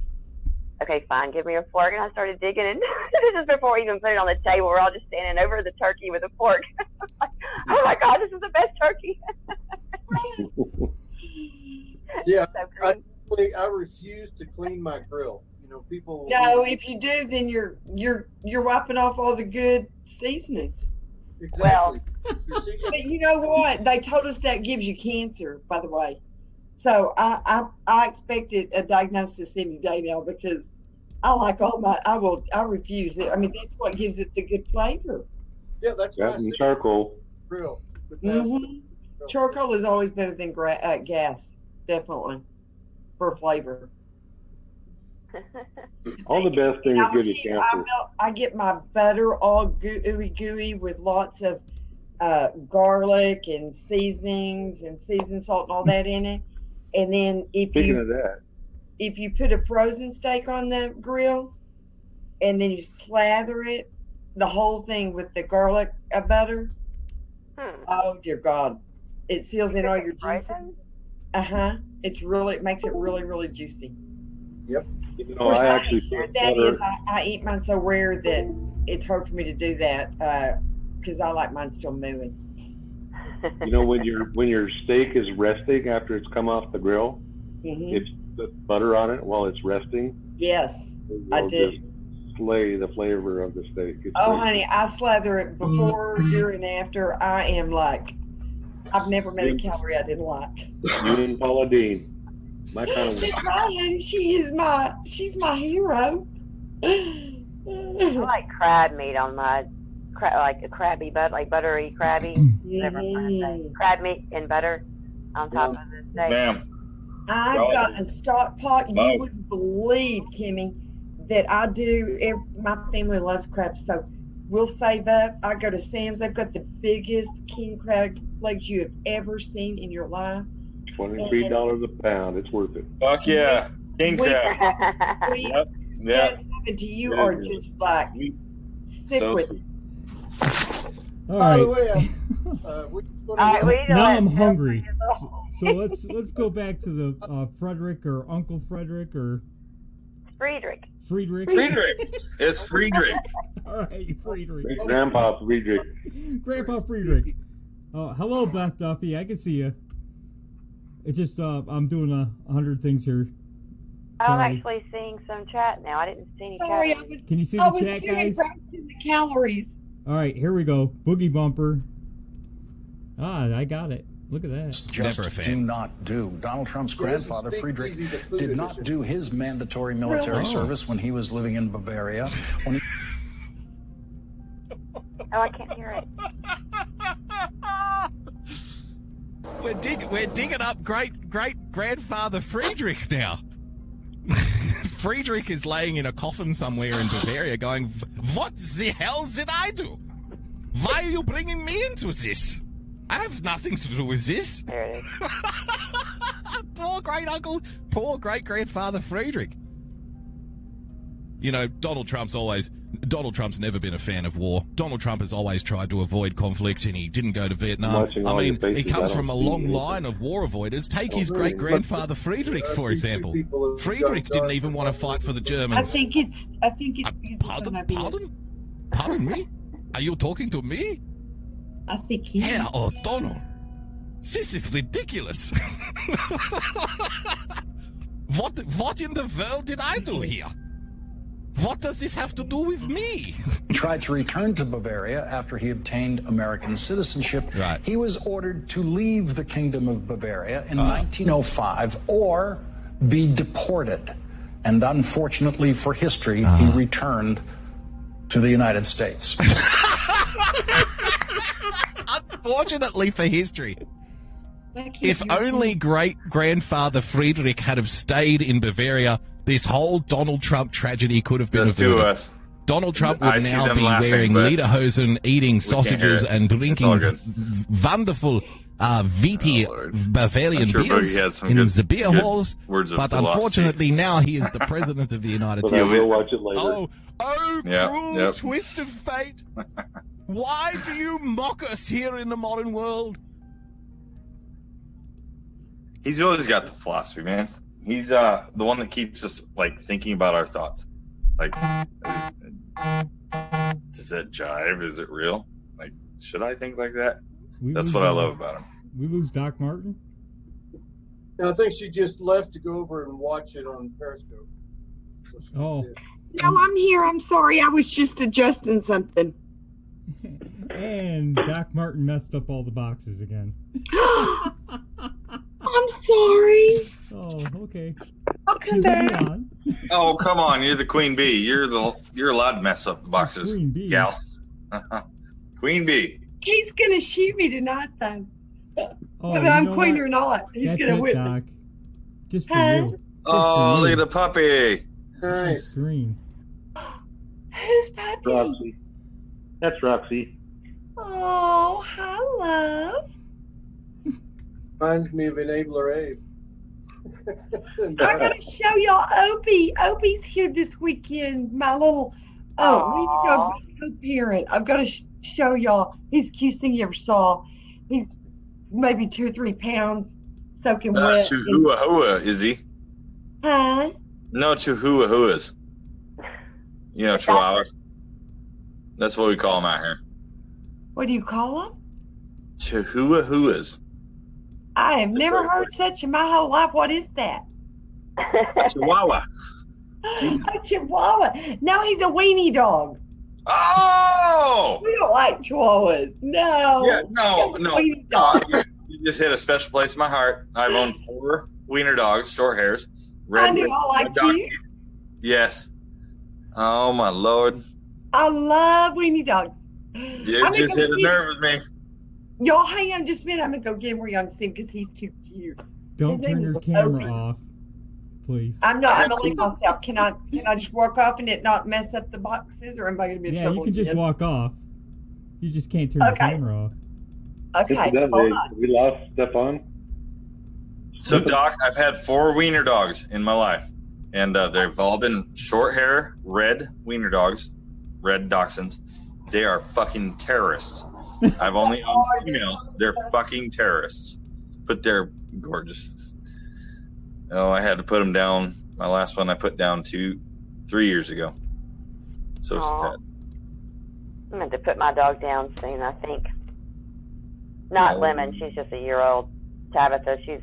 okay, fine, give me a fork. And I started digging into it. This is before we even put it on the table. We're all just standing over the turkey with a fork. Like, oh my God, this is the best turkey. Yeah, I refuse to clean my grill. People. No, if you do, then you're wiping off all the good seasonings. Exactly. But you know what? They told us that gives you cancer, by the way. So I expected a diagnosis any day now, because I like I refuse it. I mean, that's what gives it the good flavor. Yeah, that's why charcoal. Grill. Charcoal is always better than gas, definitely, for flavor. All the best things give you cancer. I get my butter all gooey with lots of garlic and seasonings and seasoned salt and all that in it. And then if you put a frozen steak on the grill and then you slather it, the whole thing with the garlic butter, oh dear God, it seals in all your juices. It makes it really, really juicy. Yep. Of course, I eat mine so rare that it's hard for me to do that, because I like mine still moving. When your steak is resting after it's come off the grill, if you put butter on it while it's resting, yes, I do. Just slay the flavor of the steak. Honey, I slather it before, during, after. I am like, I've never met a calorie I didn't like. You and Paula Dean. My kind of she's my hero. I like crab meat on my like a crabby like buttery crabby. Crab meat and butter on top of the steak. I've got a stock pot. You wouldn't believe, Kimmy, that I do. My family loves crab, so we'll save up. I go to Sam's. They've got the biggest king crab legs you have ever seen in your life. $23 a pound. It's worth it. Fuck yeah. King crab. Yep. To you are just like sick with it. All By right. the way, All right, we need to Now let I'm Phil hungry. do the whole- So let's go back to the Frederick or Uncle Frederick or Friedrich. Friedrich. Friedrich. It's Friedrich. All right, Friedrich. Grandpa Friedrich. Grandpa Friedrich. Hello, Beth Duffy. I can see you. It's just I'm doing 100 things here. I'm Sorry. actually seeing some chat now. I didn't see any Sorry, chat. Can you see I the was chat, too guys? engrossed in the calories. All right, here we go. Boogie bumper. I got it. Look at that. Just Never a fan. do not do. Donald Trump's Yeah, this is grandfather, Friedrich, Speakeasy, the food did not edition. do his mandatory military Really? service when he was living in Bavaria. When he Oh, I can't hear it. We're digging up great grandfather Friedrich now. Friedrich is laying in a coffin somewhere in Bavaria going, what the hell did I do? Why are you bringing me into this? I have nothing to do with this. There it is. Poor great grandfather Friedrich. You know, Donald Trump's never been a fan of war. Donald Trump has always tried to avoid conflict, and he didn't go to Vietnam. Watching I all your mean, faces, he comes I don't from a see long anything. line of war avoiders. Take Oh, his really? great-grandfather Friedrich, I for see two example. people have Friedrich got didn't guns even for want to fight for the Germans. I think it's because Pardon me? Are you talking to me? I think he. Herr O'Donnell, this is ridiculous. What in the world did I do here? What does this have to do with me? tried to return to Bavaria after he obtained American citizenship, Right. he was ordered to leave the Kingdom of Bavaria in 1905 or be deported. And unfortunately for history, he returned to the United States. Unfortunately for history, if only great-grandfather Friedrich had have stayed in Bavaria, this whole Donald Trump tragedy could have been There's two of averted. us. Donald Trump I would see now them be laughing, wearing but lederhosen, eating sausages, hear it. and It's all drinking good. wonderful Viti Oh, Lord. Bavarian I'm sure beers Boogie has some in good- the beer good halls. words of But philosophy. unfortunately, now he is the president of the United But I States. will watch it later. Oh, cruel Yep. twist of fate. Why do you mock us here in the modern world? He's always got the philosophy, man. He's the one that keeps us like thinking about our thoughts. Like, does that jive? Is it real? Like, should I think like that? That's what I love about him. We lose Doc Martin? Now, I think she just left to go over and watch it on Periscope. So she Oh. did. No, I'm here. I'm sorry. I was just adjusting something. And Doc Martin messed up all the boxes again. I'm sorry. Oh, okay. I'll come Continue back. on. Oh, come on! You're the queen bee. You're allowed to mess up the boxes, Queen bee. gal. Queen bee. He's gonna shoot me tonight, though. Oh, Whether you I'm know queen what? or not, he's That's gonna it, whip Doc. me. Just for Huh? you. Just Oh, for look you. at the puppy. Nice. Green. Who's puppy? Roxy. That's Roxy. Oh, hi, love. Reminds me of Enabler Abe. I gotta show y'all Opie. Opie's here this weekend. My little we need to go co-parent. I've got to show y'all. He's the cutest thing you ever saw. He's maybe 2 or 3 pounds, soaking wet. Chihuahua, is he? Huh? No, Chihuahuas. You know, Chihuahuas. That's what we call them out here. What do you call him? Chihuahuas. I have never heard such in my whole life. What is that? Chihuahua. A Chihuahua. No, he's a weenie dog. Oh! We don't like Chihuahuas. No. Yeah, no. He's a weenie dog. You just hit a special place in my heart. I've owned 4 wiener dogs, short hairs. I knew I liked you. Yes. Oh, my Lord. I love weenie dogs. You I'm just gonna hit go a nerve with me. Y'all hang on just a minute. I'm going to go get him where y'all can see him because he's too cute. Don't His name turn your is camera Opie. off, please. I'm going to leave myself. Can I just walk off and it not mess up the boxes, or am I going to be in Yeah, trouble you can just again? walk off. You just can't turn your Okay. camera off. Okay, hold on. We lost Stefan. So, Doc, I've had 4 wiener dogs in my life. And they've all been short hair, red wiener dogs, red dachshunds. They are fucking terrorists. I've only owned females. They're fucking terrorists, but they're gorgeous. Oh, I had to put them down. My last one I put down 3 years ago. So sad. I meant to put my dog down soon, I think. Not Lemon, she's just a year old. Tabitha, she's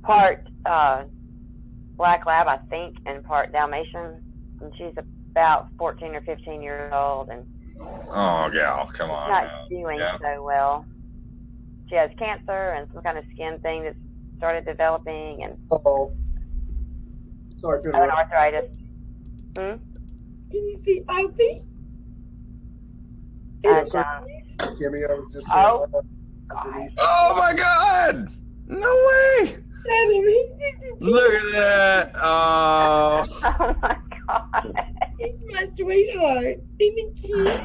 part Black Lab, I think, and part Dalmatian. And she's about 14 or 15 years old. And oh, gal, come on. Not doing so well. She has cancer and some kind of skin thing that's started developing. And sorry for arthritis. Can you see Opie? Kimmy, I was just saying. Oh my God! No way! Look at that! Oh. Oh my God! He's my sweetheart. Isn't he cute?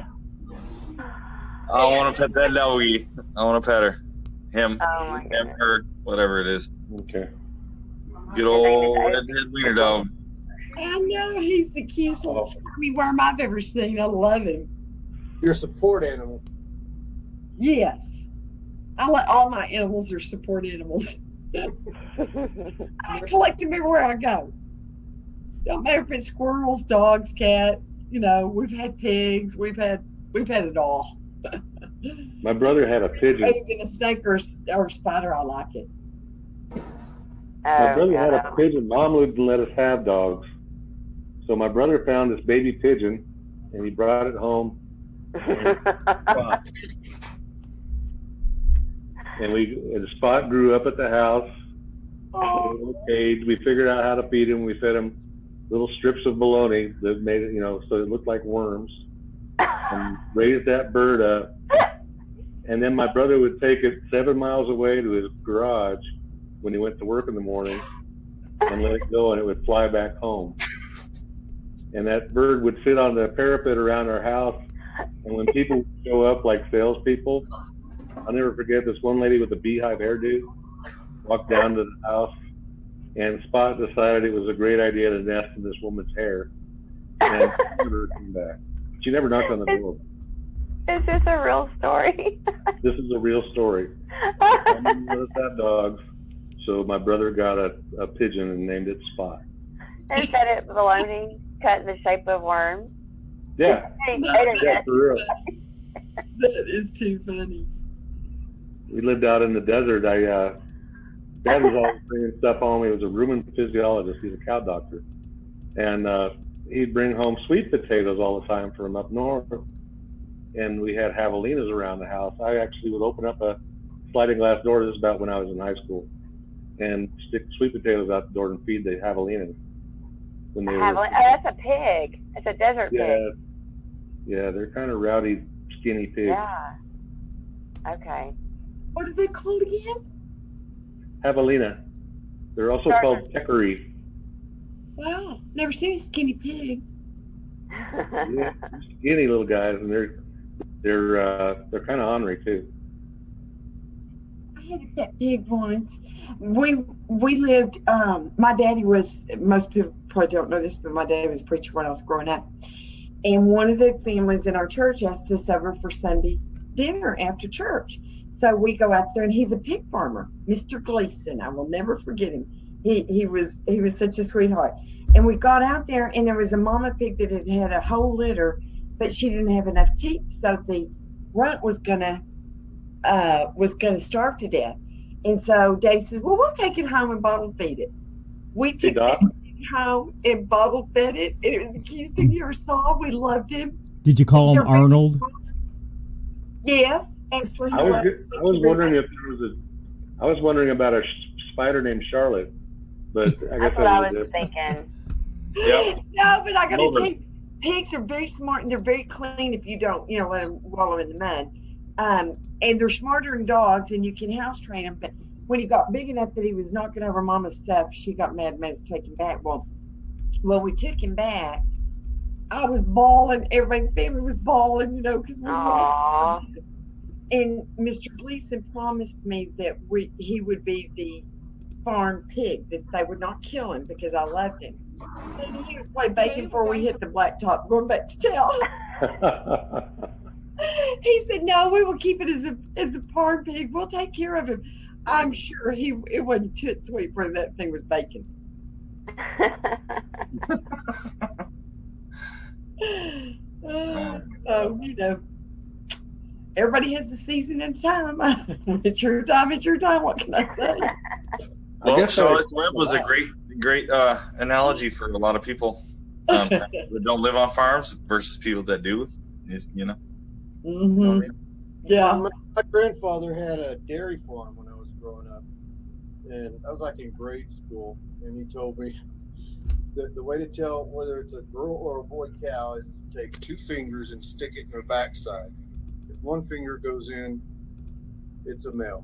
I want to pet that doggy. I want to pet her. Him. Oh my Him, her, whatever it is. Okay. Good old redhead wiener dog. I know, he's the cutest little squirmy worm I've ever seen. I love him. Your support animal. Yes. All my animals are support animals. I collect them everywhere I go. Don't matter if it's squirrels, dogs, cats. You know, we've had pigs. We've had it all. My brother had a pigeon. Even a snake or a spider, I like it. My brother had a pigeon. Mom wouldn't let us have dogs. So my brother found this baby pigeon, and he brought it home. And the Spot grew up at the house in a little cage. We figured out how to feed him. We fed him little strips of bologna that made it, so it looked like worms, and raised that bird up. And then my brother would take it 7 miles away to his garage when he went to work in the morning and let it go, and it would fly back home. And that bird would sit on the parapet around our house. And when people would show up, like salespeople, I'll never forget this one lady with a beehive hairdo walked down to the house, and Spot decided it was a great idea to nest in this woman's hair. And she never came back. She never knocked on the door. Is this a real story? This is a real story. I didn't let us have dogs, so my brother got a pigeon and named it Spot. And fed it bologna cut in the shape of worms. Yeah. Yeah, for real. That is too funny. We lived out in the desert. Dad was always bringing stuff home. He was a rumen physiologist. He's a cow doctor. And he'd bring home sweet potatoes all the time from up north. And we had javelinas around the house. I actually would open up a sliding glass door. This is about when I was in high school. And stick sweet potatoes out the door and feed the javelinas. When they were, that's a pig. It's a desert pig. Yeah, they're kind of rowdy, skinny pigs. Yeah. Okay. What are they called again? Javelina. They're also called peccary. Wow, never seen a skinny pig. Yeah, skinny little guys, and they're kind of ornery too. I had a pet pig once. We lived. My daddy was. Most people probably don't know this, but my dad was a preacher when I was growing up. And one of the families in our church asked us over for Sunday dinner after church. So we go out there, and he's a pig farmer, Mr. Gleason. I will never forget him. He was such a sweetheart. And we got out there, and there was a mama pig that had a whole litter, but she didn't have enough teeth, so the runt was gonna starve to death. And so Daddy says, "Well, we'll take it home and bottle feed it." We took it home and bottle fed it. And it was the cutest thing you ever saw. We loved him. Did you call him Arnold? Yes. Actually, I was wondering if there was I was wondering about a spider named Charlotte, but I guess that's what I was thinking. Yep. No, but I got to tell you, pigs are very smart and they're very clean if you don't, let them wallow in the mud. And they're smarter than dogs, and you can house train them. But when he got big enough that he was knocking over Mama's stuff, she got mad and made us take him back. Well, we took him back. I was bawling. Everybody in the family was bawling, because we were. And Mr. Gleason promised me that he would be the farm pig, that they would not kill him because I loved him. And he would play bacon before we hit the blacktop going back to town. He said, "No, we will keep it as a barn pig. We'll take care of him." I'm sure it wasn't too sweet for that thing was bacon. So everybody has a season and time. It's your time. It's your time. What can I say? Well, Charlotte's Web was a great analogy for a lot of people that don't live on farms versus people that do. You know. Mm-hmm. You know what I mean? Yeah. My grandfather had a dairy farm when I was growing up, and I was like in grade school, and he told me that the way to tell whether it's a girl or a boy cow is to take 2 fingers and stick it in their backside. If 1 finger goes in, it's a male.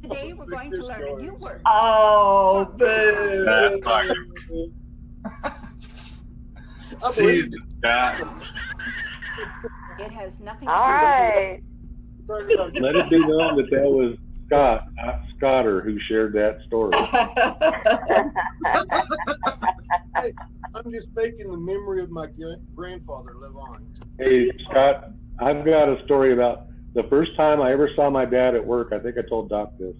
Today we're going to learn a new word. Oh, boo. That's fine. See that. It has nothing All right. Let it be known that was Scott, not Scotter, who shared that story. Hey, I'm just making the memory of my grandfather live on. Hey, Scott, I've got a story about the first time I ever saw my dad at work. I think I told Doc this.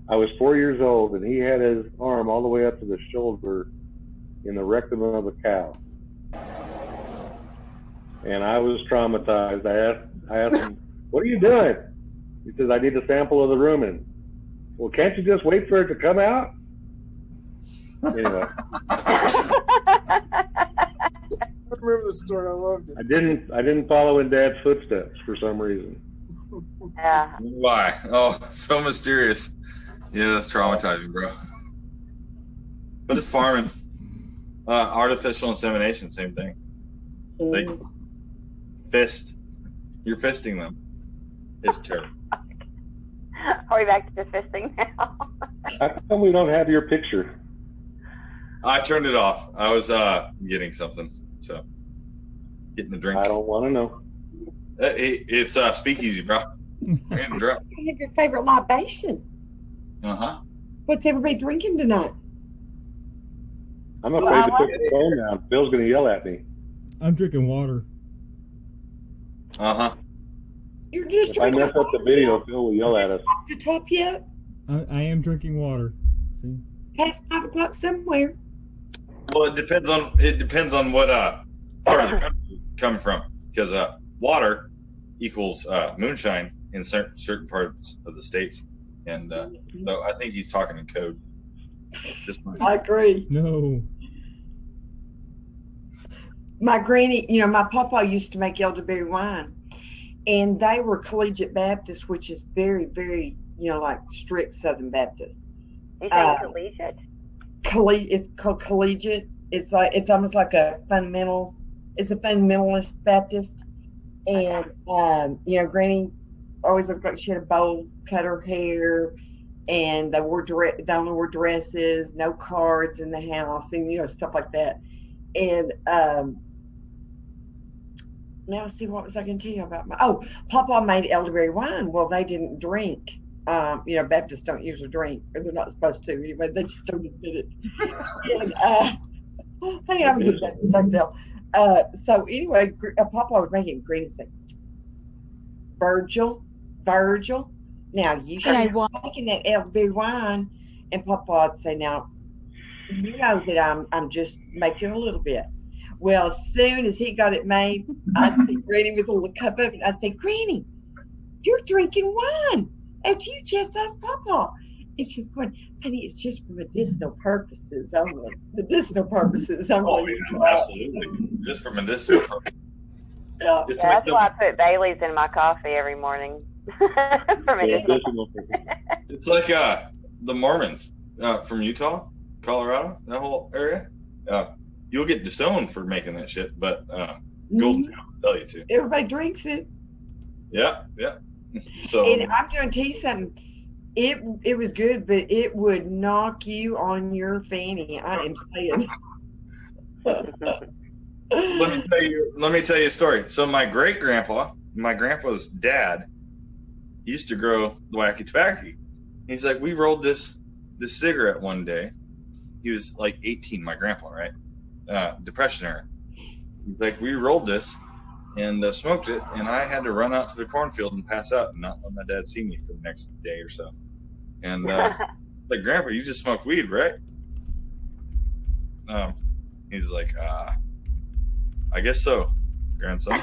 I was 4 years old, and he had his arm all the way up to the shoulder in the rectum of a cow. And I was traumatized. I asked him, "What are you doing?" He says, "I need a sample of the rumen." Well, can't you just wait for it to come out? Anyway. I remember the story. I loved it. I didn't follow in Dad's footsteps for some reason. Yeah. Why? Oh, so mysterious. Yeah, that's traumatizing, bro. But it's farming. Artificial insemination, same thing. Like you're fisting them. It's terrible. Are we back to fisting now? How come we don't have your picture? I turned it off. I was getting something, so getting a drink. I don't want to know. It's Speakeasy, bro. Have your favorite libation? What's everybody drinking tonight? I'm afraid to put the phone down. Phil's going to yell at me. I'm drinking water. You're just if I mess up the video, Phil will yell at us. Off the top yet? I am drinking water. See? Past 5 o'clock somewhere. Well, it depends on what part of the country you're coming from, because water equals moonshine in certain parts of the states, and so I think he's talking in code. I agree. No. My granny, my papa used to make elderberry wine, and they were collegiate Baptist, which is very, very, like strict Southern Baptist. You say collegiate? It's called collegiate. It's almost like a fundamental. It's a fundamentalist Baptist, and Granny always looked like she had a bowl cut her hair, and they only wore dresses, no cards in the house, and stuff like that. And now see, what was I going to tell you about Papa made elderberry wine. Well, they didn't drink. Baptists don't usually drink, or they're not supposed to anyway. They just don't admit it. And I'm a good Baptist, I can tell. So anyway, Papa would make it green and say, Virgil, now you should be making that elderberry wine. And Papa would say, now, you know that I'm just making a little bit. Well, as soon as he got it made, I'd see Granny with a little cup of it. I'd say, Granny, you're drinking wine. After you chastise Papa. It's just going, honey, it's just for medicinal purposes only. Medicinal purposes only. Oh, yeah, absolutely. Just for medicinal purposes. Yeah. That's why I put Bailey's in my coffee every morning. For medicinal purposes. It's like the Mormons from Utah, Colorado, that whole area. You'll get disowned for making that shit, but Golden Town will tell you to. Everybody drinks it. Yeah. So, and I'm going to tell you something. It was good, but it would knock you on your fanny. I am saying. Let me tell you a story. So my grandpa's dad, used to grow the wacky tobacco. He's like, we rolled this cigarette one day. He was like 18, my grandpa, right? Depression era. He's like, we rolled this, and smoked it, and I had to run out to the cornfield and pass out and not let my dad see me for the next day or so. And like, Grandpa, you just smoked weed, right? He's like, I guess so, grandson.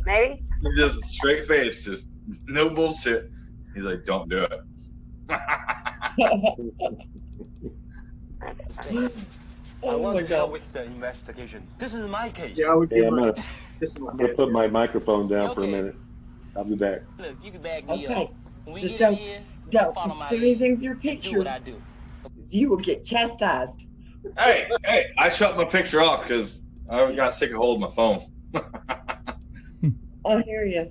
Maybe. He just straight face, just no bullshit. He's like, don't do it. I want to help with the investigation. This is my case. Yeah, I would Hey, give I'm my. gonna put my microphone down for a Okay. minute. I'll be back. Look, you can bag me Okay. up. When we Just get in here, Don't follow my do lead. anything with your Do picture. what I do. You will get chastised. Hey, I shut my picture off because I got sick of holding my phone. I hear you.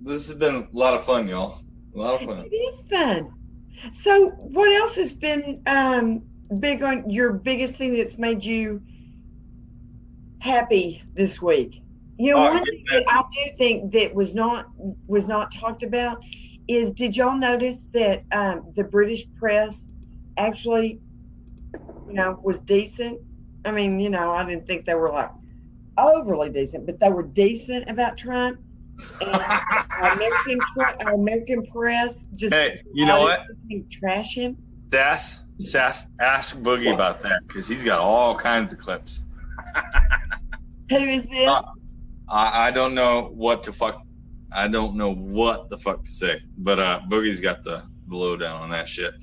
This has been a lot of fun, y'all. A lot of fun. It is fun. So, what else has been big on your biggest thing that's made you happy this week? You know, one thing that I do think that was not talked about is, did y'all notice that the British press actually, was decent? I mean, I didn't think they were like overly decent, but they were decent about Trump. And American press just, Hey, you know what? Trash him. Ask Boogie about that because he's got all kinds of clips. Who is this? I don't know what the fuck to say, but Boogie's got the lowdown on that shit.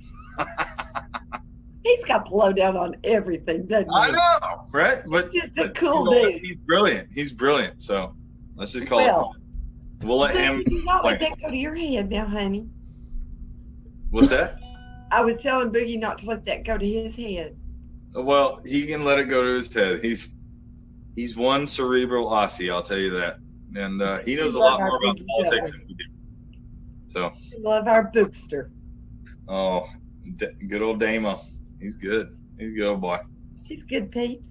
He's got the lowdown on everything, doesn't he? I know, right? But He's just a cool you know what? dude. He's brilliant. So let's just call it. We'll let him. You not let that go to your head now, honey. What's that? I was telling Boogie not to let that go to his head. Well, he can let it go to his head. He's one cerebral Aussie, I'll tell you that, and he knows a lot more about politics than we do. So. Love our bookster. Oh, good old Damo. He's good. He's a good old boy. She's good, Pete.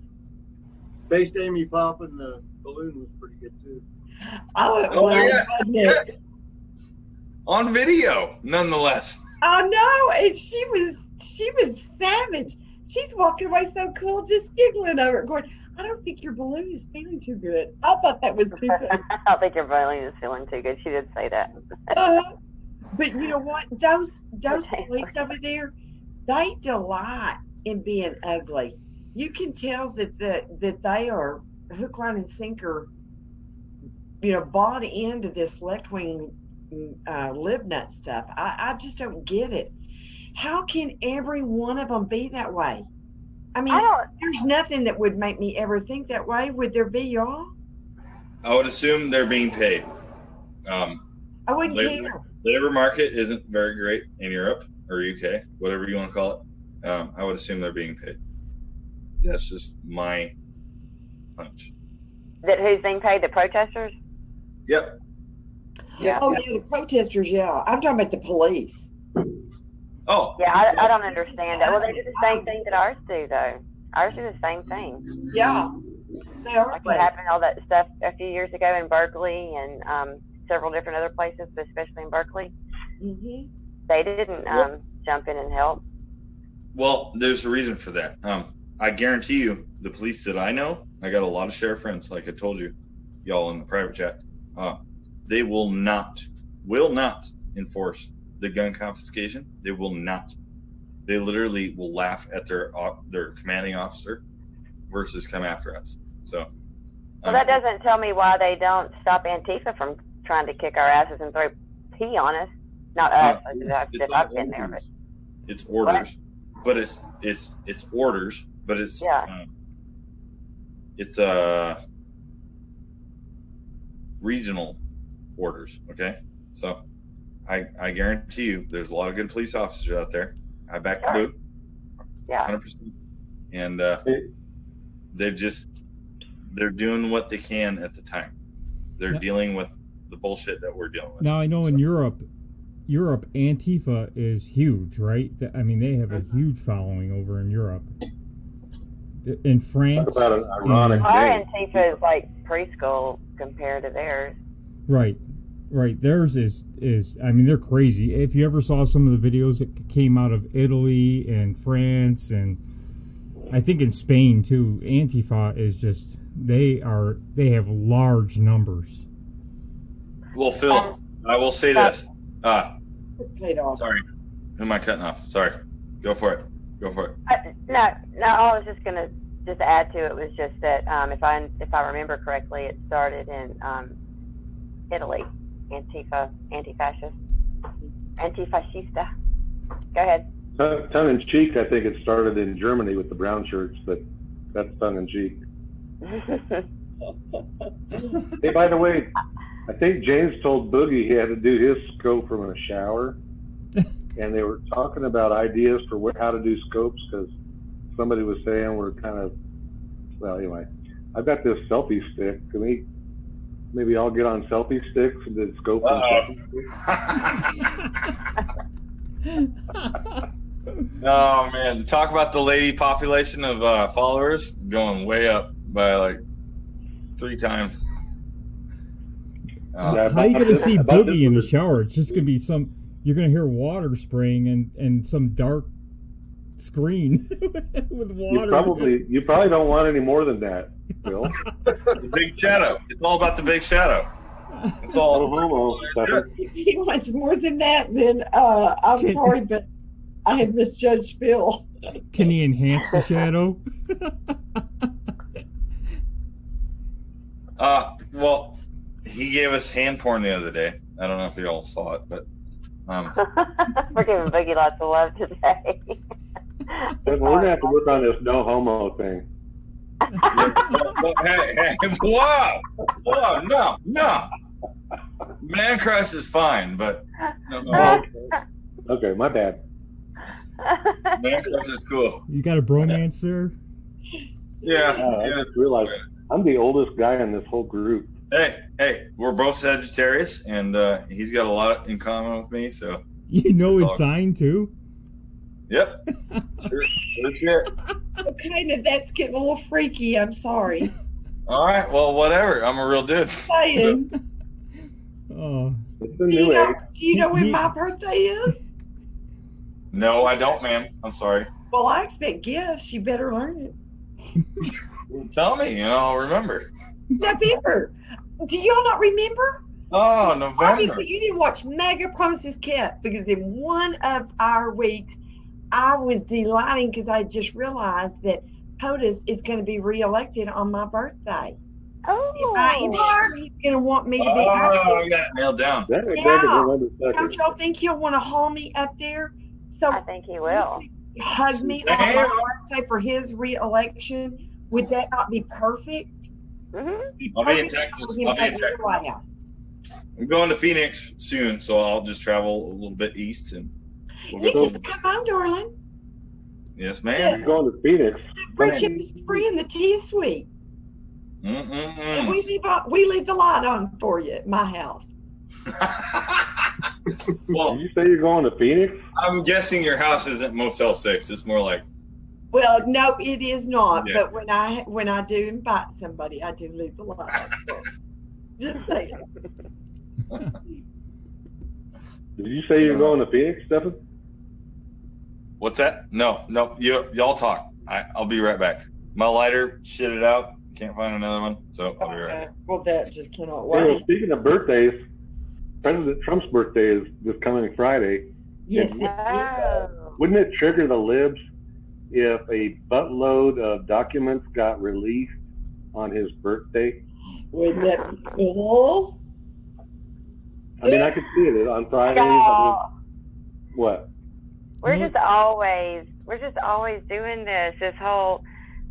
Based Amy popping the balloon was pretty good too. Oh yes. On video, nonetheless. Oh no, and she was savage. She's walking away so cool, just giggling over it, going, I don't think your balloon is feeling too good. I thought that was too good. I don't think your balloon is feeling too good. She did say that. But you know what? Those police over there, they delight in being ugly. You can tell that they are hook, line, and sinker, bought into this left-wing libnut stuff. I just don't get it. How can every one of them be that way? I mean, there's nothing that would make me ever think that way. Would there be, y'all? I would assume they're being paid. I wouldn't care. Labor market isn't very great in Europe or UK, whatever you want to call it. I would assume they're being paid. That's just my hunch. That who's being paid? The protesters? Yep. Yeah. Oh, yeah, the protesters, yeah. I'm talking about the police. Oh. Yeah, I don't understand that. Well, they do the same thing that ours do, though. Ours do the same thing. Yeah. They are. Like what happened, all that stuff a few years ago in Berkeley and several different other places, but especially in Berkeley. Mm-hmm. They didn't jump in and help. Well, there's a reason for that. I guarantee you, the police that I know, I got a lot of sheriff friends, like I told you, y'all in the private chat. They will not enforce the gun confiscation. They will not. They literally will laugh at their commanding officer versus come after us. So. Well, that doesn't tell me why they don't stop Antifa from trying to kick our asses and throw pee on us. Not us. I've been there, but it's orders. But it's orders. But it's regional orders. Okay, so I guarantee you, there's a lot of good police officers out there. I back the boot. Yeah. 100%. And they're doing what they can at the time. They're dealing with the bullshit that we're dealing with. Now I know in Europe, Antifa is huge, right? I mean, they have a huge following over in Europe. In France, talk about an ironic our Antifa is like preschool compared to theirs. Right. Theirs is. I mean, they're crazy. If you ever saw some of the videos that came out of Italy and France and I think in Spain too, Antifa is just they have large numbers. Well, Phil, I will say this. Paid off. Sorry, who am I cutting off? Sorry, go for it. Go for it. No. I was just gonna add to it was just that if I remember correctly, it started in Italy. Antifascista. Go ahead. Tongue in cheek, I think it started in Germany with the brown shirts, but that's tongue in cheek. Hey, by the way, I think James told Boogie he had to do his scope from a shower, and they were talking about ideas for how to do scopes because somebody was saying we're kind of, well, anyway, I've got this selfie stick. Maybe I'll get on selfie sticks and then scope from selfie sticks. Oh man, talk about the lady population of followers going way up by like 3 times. How are you going to see Boogie in the shower? It's just going to be you're going to hear water spraying and some dark screen with water. You probably don't want any more than that, Bill. The big shadow. It's all about the big shadow. It's all. If he wants more than that, then I'm sorry, but I have misjudged Bill. Can he enhance the shadow? Well, he gave us hand porn the other day. I don't know if you all saw it, but we're giving Boogie lots of love today. We're gonna have to work on this no homo thing. Hey, whoa, no. Man crush is fine, but no. Okay, my bad. Man crush is cool. You got a bromance there? Yeah. I just realized I'm the oldest guy in this whole group. Hey, we're both Sagittarius, and he's got a lot in common with me. So you know his sign too. Yep. Sure. That's it. Okay, now that's getting a little freaky. I'm sorry. All right. Well, whatever. I'm a real dude. Saying. Oh. It's the new age. Do you know when my birthday is? No, I don't, ma'am. I'm sorry. Well, I expect gifts. You better learn it. Tell me, I'll remember. November. Do y'all not remember? Oh, November. Obviously, you didn't watch Mega Promises Kept because in one of our weeks, I was delighting because I just realized that POTUS is going to be reelected on my birthday. Oh. He's going to want me to be. I got it nailed down. Don't y'all think he'll want to haul me up there? So I think he will. Hug me on my birthday for his reelection. Would that not be perfect? I'll be in Texas. I'm going to Phoenix soon, so I'll just travel a little bit east and. You can come on, darling. Yes, ma'am. You're going to Phoenix. The friendship is free and the tea is sweet. And we leave the light on for you at my house. Well, did you say you're going to Phoenix? I'm guessing your house isn't Motel 6. It's more like. Well, no, it is not. Yeah. But when I do invite somebody, I do leave the light on. So, just saying. Did you say you're going to Phoenix, Stephen? What's that? No. Y'all talk. I'll be right back. My lighter shitted out. Can't find another one, so I'll be right back. Well, that just cannot Hey, wait. well, speaking of birthdays, President Trump's birthday is this coming Friday. Yes. Wouldn't it trigger the libs if a buttload of documents got released on his birthday? Wouldn't that be cool? I mean, I could see it on Fridays. What? We're just always doing this whole.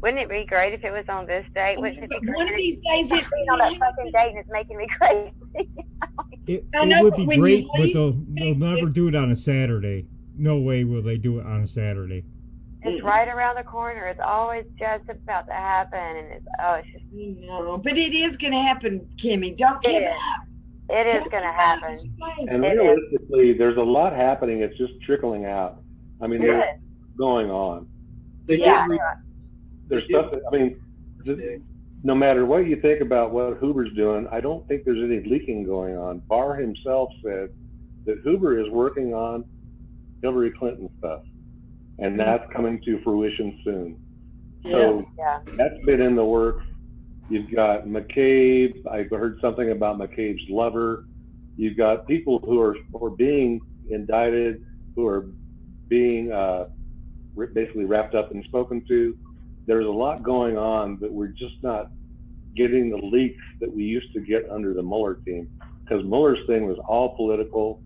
Wouldn't it be great if it was on this date? Wouldn't it be great? One of these days, it's on that fucking date, and it's making me crazy. It would be great, but they'll never do it on a Saturday. No way will they do it on a Saturday. It's right around the corner. It's always just about to happen, and it's just. No, but it is going to happen, Kimmy. Don't give up. It is going to happen. And realistically, there's a lot happening. It's just trickling out. I mean, there's going on. There's stuff that, I mean, no matter what you think about what Hoover's doing, I don't think there's any leaking going on. Barr himself said that Hoover is working on Hillary Clinton stuff, and that's coming to fruition soon. So Yeah. that's been in the works. You've got McCabe. I heard something about McCabe's lover. You've got people who are being indicted, who are being basically wrapped up and spoken to. There's a lot going on, but we're just not getting the leaks that we used to get under the Mueller team, because Mueller's thing was all political.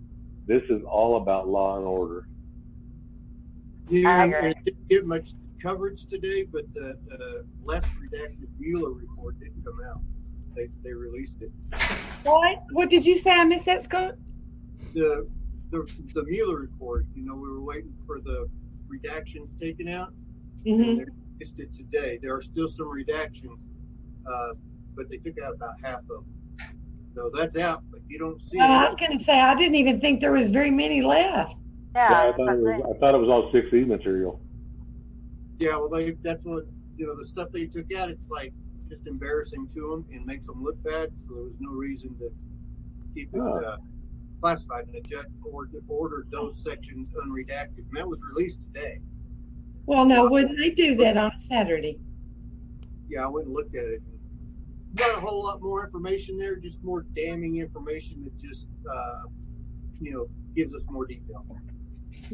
This is all about law and order. Yeah, and it didn't get much coverage today, but the less redacted Mueller report didn't come out. They released it. What did you say? I missed that, Scott? The Mueller report. You know, we were waiting for the redactions taken out. Mm-hmm. And they released it today. There are still some redactions, but they took out about half of them. So that's out, but you don't see it. I was going to say, I didn't even think there was very many left. Yeah, I thought it was all 6E material. Yeah, well, that's what, the stuff they took out, it's like just embarrassing to them and makes them look bad. So there was no reason to keep it classified. And the judge ordered those sections unredacted. And that was released today. Well, no, wouldn't they do that on a Saturday? Yeah, I went and looked at it. Got a whole lot more information there, just more damning information that just, gives us more detail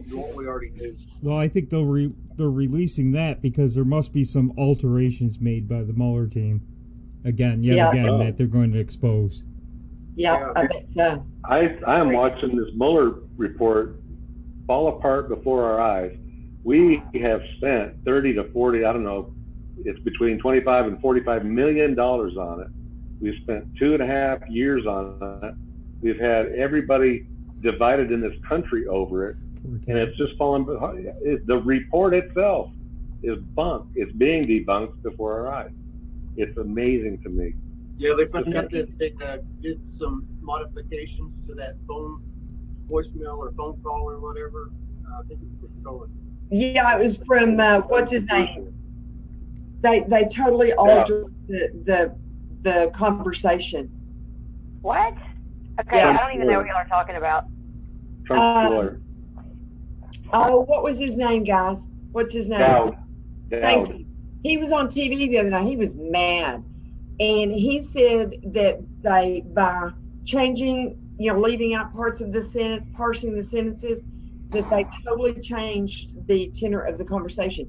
than what we already knew. Well, I think they're releasing that because there must be some alterations made by the Mueller team. Again, that they're going to expose. Yeah, I bet so. I am watching this Mueller report fall apart before our eyes. We have spent 30 to 40, I don't know, it's between 25 and 45 million dollars on it. We've spent 2.5 years on it. We've had everybody divided in this country over it, and it's just fallen behind. The report itself is bunk. It's being debunked before our eyes. It's amazing to me. Yeah, they found out that they did some modifications to that phone voicemail or phone call or whatever. I think it was from Cohen. Yeah, it was from what's his name? They totally altered the conversation. What? Okay, I don't even know what y'all are talking about. Oh, what was his name, guys? What's his name? Thank you. He was on TV the other night. He was mad. And he said that they, by changing, leaving out parts of the sentence, parsing the sentences, that they totally changed the tenor of the conversation.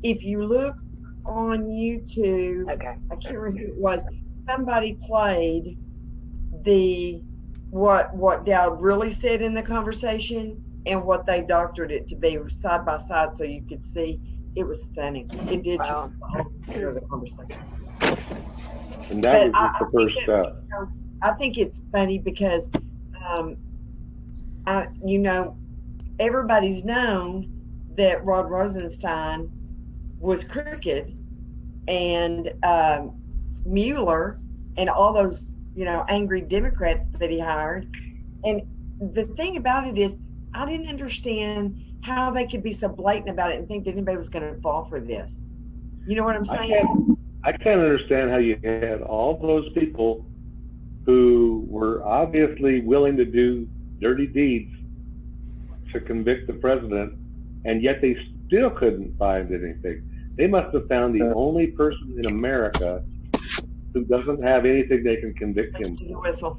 If you look on YouTube, I can't remember who it was, somebody played what Dowd really said in the conversation and what they doctored it to be side by side, so you could see. It was stunning. It did change the conversation. And that was just the first step. I think it's funny because, everybody's known that Rod Rosenstein was crooked, and Mueller and all those, angry Democrats that he hired. And the thing about it is, I didn't understand how they could be so blatant about it and think that anybody was going to fall for this. You know what I'm saying? I can't understand how you had all those people who were obviously willing to do dirty deeds to convict the president, and yet they still couldn't find anything. They must have found the only person in America who doesn't have anything they can convict him for.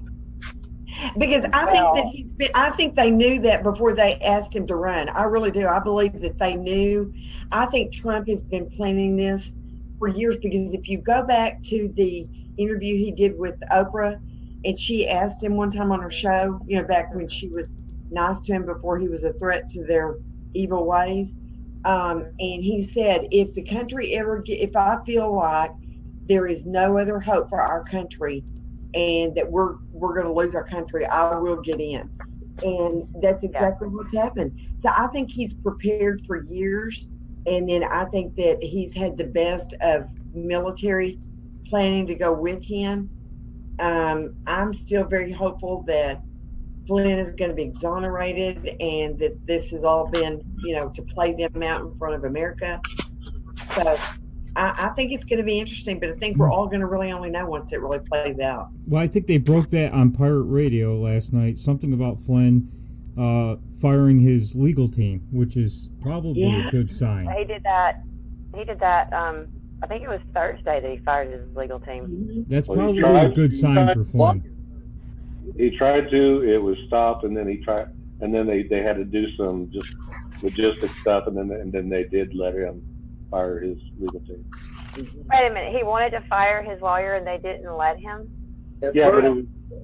Because I think they knew that before they asked him to run. I really do. I believe that they knew. I think Trump has been planning this for years, because if you go back to the interview he did with Oprah, and she asked him one time on her show, back when she was nice to him before he was a threat to their evil ways. And he said, if the country if I feel like there is no other hope for our country and that we're going to lose our country, I will get in. And that's exactly what's happened. So I think he's prepared for years. And then I think that he's had the best of military planning to go with him. I'm still very hopeful that Flynn is going to be exonerated and that this has all been, to play them out in front of America. So I think it's going to be interesting, but I think we're all going to really only know once it really plays out. Well, I think they broke that on pirate radio last night, something about Flynn firing his legal team, which is probably a good sign. They did that. He did that. I think it was Thursday that he fired his legal team. That's Well, he probably a tried good to- sign for Flynn. He tried to, it was stopped, and then they had to do some just logistic stuff, and then they did let him fire his legal team. Wait a minute. He wanted to fire his lawyer, and they didn't let him. Yeah, but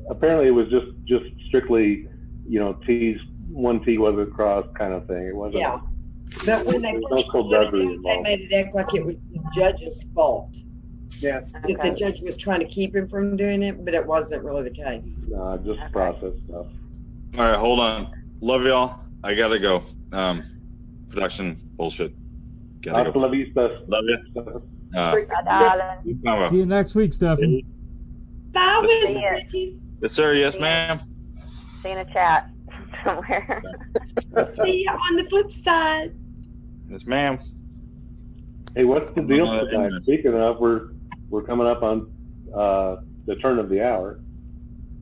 apparently it was just strictly, one T wasn't crossed kind of thing. It wasn't. Yeah. But when they There's no first put it skullduggery out, they involved. made it act like it was the judge's fault. Yeah. That the Okay. judge was trying to keep him from doing it, but it wasn't really the case. No, just Okay. process stuff. All right, hold on. Love y'all. I gotta go. Production bullshit. Gotta Hasta go. la vista. Love you. Bye, darling. Keep going. See you next week, Stefan. Bye, Let's Miss see it. Richie. Yes, sir. Yes, ma'am. See you in a chat somewhere. See you on the flip side. Yes, ma'am. Hey, what's the deal Uh, tonight? Speaking of, we're coming up on the turn of the hour.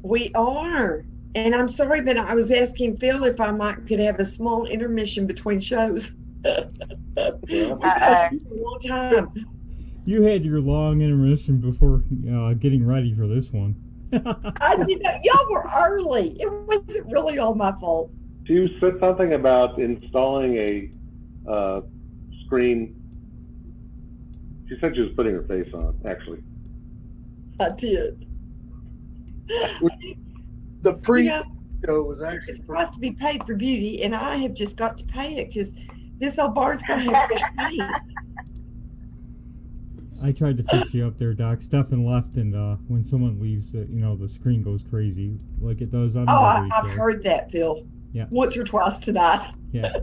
We are. And I'm sorry, but I was asking Phil if I could have a small intermission between shows. Because it's a long time. You had your long intermission before getting ready for this one. I did not, y'all were early. It wasn't really all my fault. You said something about installing a screen. She said she was putting her face on, actually. I did. The pre You know, show was actually it's got to be paid for beauty, and I have just got to pay it because this old bar's going to have fresh paint. I tried to fix you up there, Doc. Stefan left, and when someone leaves, the screen goes crazy, like it does on every I've show. heard that, Phil. Yeah. Once or twice tonight. Yeah.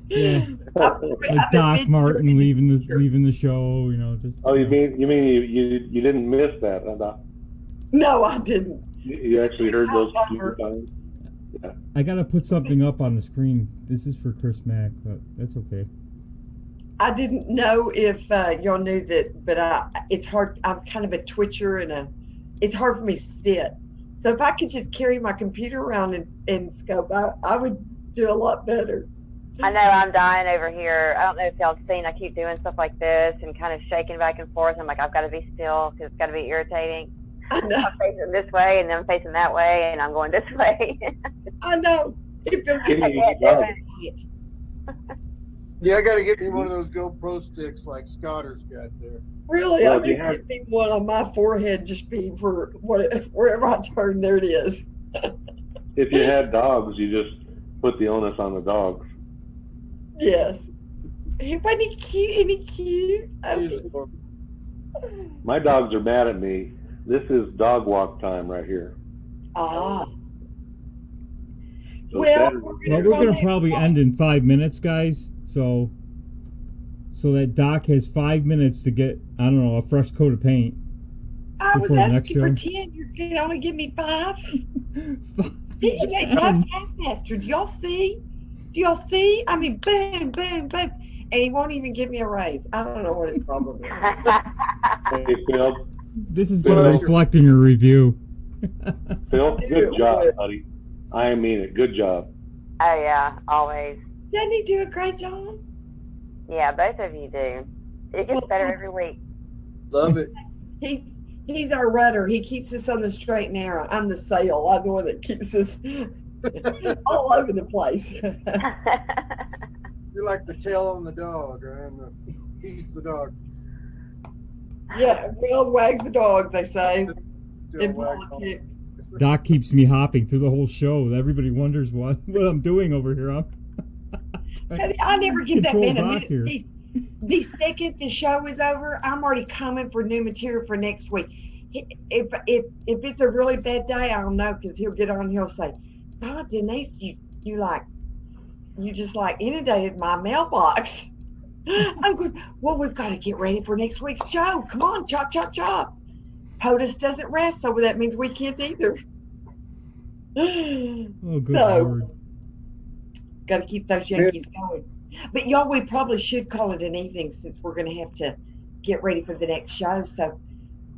Yeah. I'm sorry, Like I've Doc admitted Martin you're- leaving the show, just. Oh, you mean you didn't miss that? Huh, Doc? No, I didn't. You actually heard those few times? I gotta put something up on the screen. This is for Chris Mack, but that's okay. I didn't know if y'all knew that, but it's hard. I'm kind of a twitcher, and it's hard for me to sit. So if I could just carry my computer around and scope, I would do a lot better. I know I'm dying over here. I don't know if y'all have seen. I keep doing stuff like this and kind of shaking back and forth. I'm like, I've got to be still because it's got to be irritating. I know. I'm facing this way and then I'm facing that way and I'm going this way. I know. It feels Give like me I a can't. Yeah, I got to get me one of those GoPro sticks like Scotter's got there. Really, Well, I need to get me one on my forehead, just be for wherever I turn, there it is. If you had dogs, you just put the onus on the dogs. Yes. Hey, wasn't he cute? Isn't he cute? He's adorable. My dogs are mad at me. This is dog walk time right here. Ah. So Well, Saturday- Well, we're gonna probably end in 5 minutes, guys. So that Doc has 5 minutes to get, I don't know, a fresh coat of paint. I was before the next asking for show. 10. You can only give me 5. He's a taskmaster. Do y'all see? Do y'all see? I mean, boom, boom, boom. And he won't even give me a raise. I don't know what his problem is. Hey, Phil, This is gonna Well, reflect in your review. Phil, Do good it, job, would. buddy. I mean it. Good job. Oh, yeah, always. Doesn't he do a great job? Yeah, both of you do. It gets better every week. Love it. He's our rudder. He keeps us on the straight and narrow. I'm the sail. I'm the one that keeps us all over the place. You're like the tail on the dog, right? He's the dog. Yeah, well, wag the dog, they say Still in wag politics. Doc keeps me hopping through the whole show. Everybody wonders what I'm doing over here. I never give that Control man a Doc here. minute. The second the show is over, I'm already coming for new material for next week. If it's a really bad day, I'll know because he'll get on. He'll say, "God, Denise, you just like inundated my mailbox." I'm good. Well, we've got to get ready for next week's show. Come on, chop, chop, chop. POTUS doesn't rest, so that means we can't either. Oh, good So- Lord. Got to keep those Yankees going. But y'all, we probably should call it an evening since we're going to have to get ready for the next show. So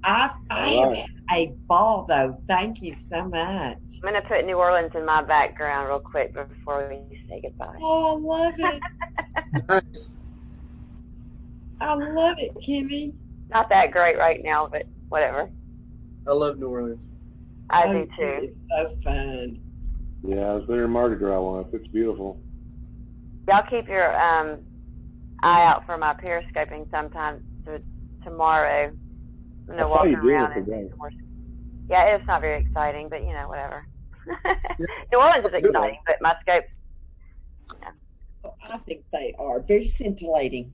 I have had a ball, though. Thank you so much. I'm going to put New Orleans in my background real quick before we say goodbye. Oh, I love it. Nice. I love it, Kimmy. Not that great right now, but whatever. I love New Orleans. I do too. It's so fun. Yeah, I was there in Mardi Gras once. It's beautiful. Y'all keep your eye out for my periscoping sometime tomorrow. I'm gonna walk around and do some more. Yeah, it's not very exciting, but whatever. New Orleans is exciting, but my scopes. Yeah. Oh, I think they are very scintillating.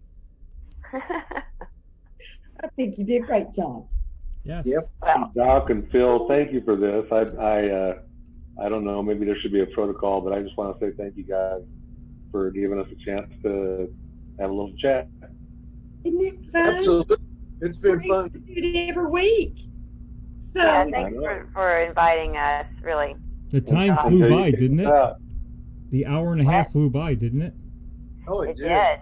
I think you did a great job. Yes. Yep. Well, Doc and Phil, thank you for this. I don't know, maybe there should be a protocol, but I just want to say thank you guys for giving us a chance to have a little chat. Isn't it fun? Absolutely. It's been fun. We do it every week. So yeah, thanks for inviting us. Really. The time flew by, didn't it? The hour and a half flew by, didn't it? Oh, it did.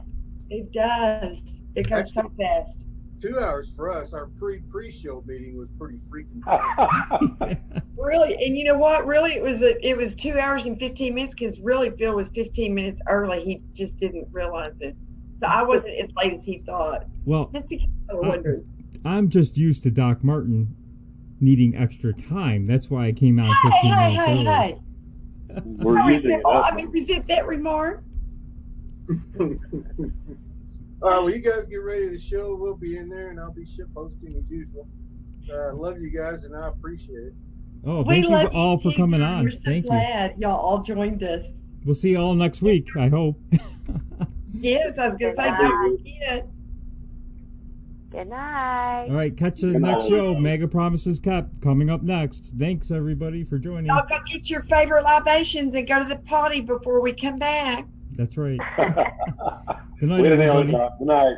it does. It goes so fast. 2 hours for us. Our pre-show meeting was pretty freaking fun. Really, and you know what? Really, it was 2 hours and 15 minutes because really Phil was 15 minutes early. He just didn't realize it. So I wasn't as late as he thought. Well, just in case I was wondering. I'm just used to Doc Martin needing extra time. That's why I came out 15 minutes early. Hey. We're using it up. I mean, resent that remark. All right, well, you guys get ready to the show. We'll be in there, and I'll be ship hosting as usual. Love you guys, and I appreciate it. Oh, thank you all for coming on. We're so glad y'all all joined us. We'll see you all next week, I hope. Yes, I was going to say, don't forget. Good night. All right, catch you the next show. Mega Promises Kept coming up next. Thanks, everybody, for joining. Y'all go get your favorite libations and go to the potty before we come back. That's right. Good night, everybody. Good night.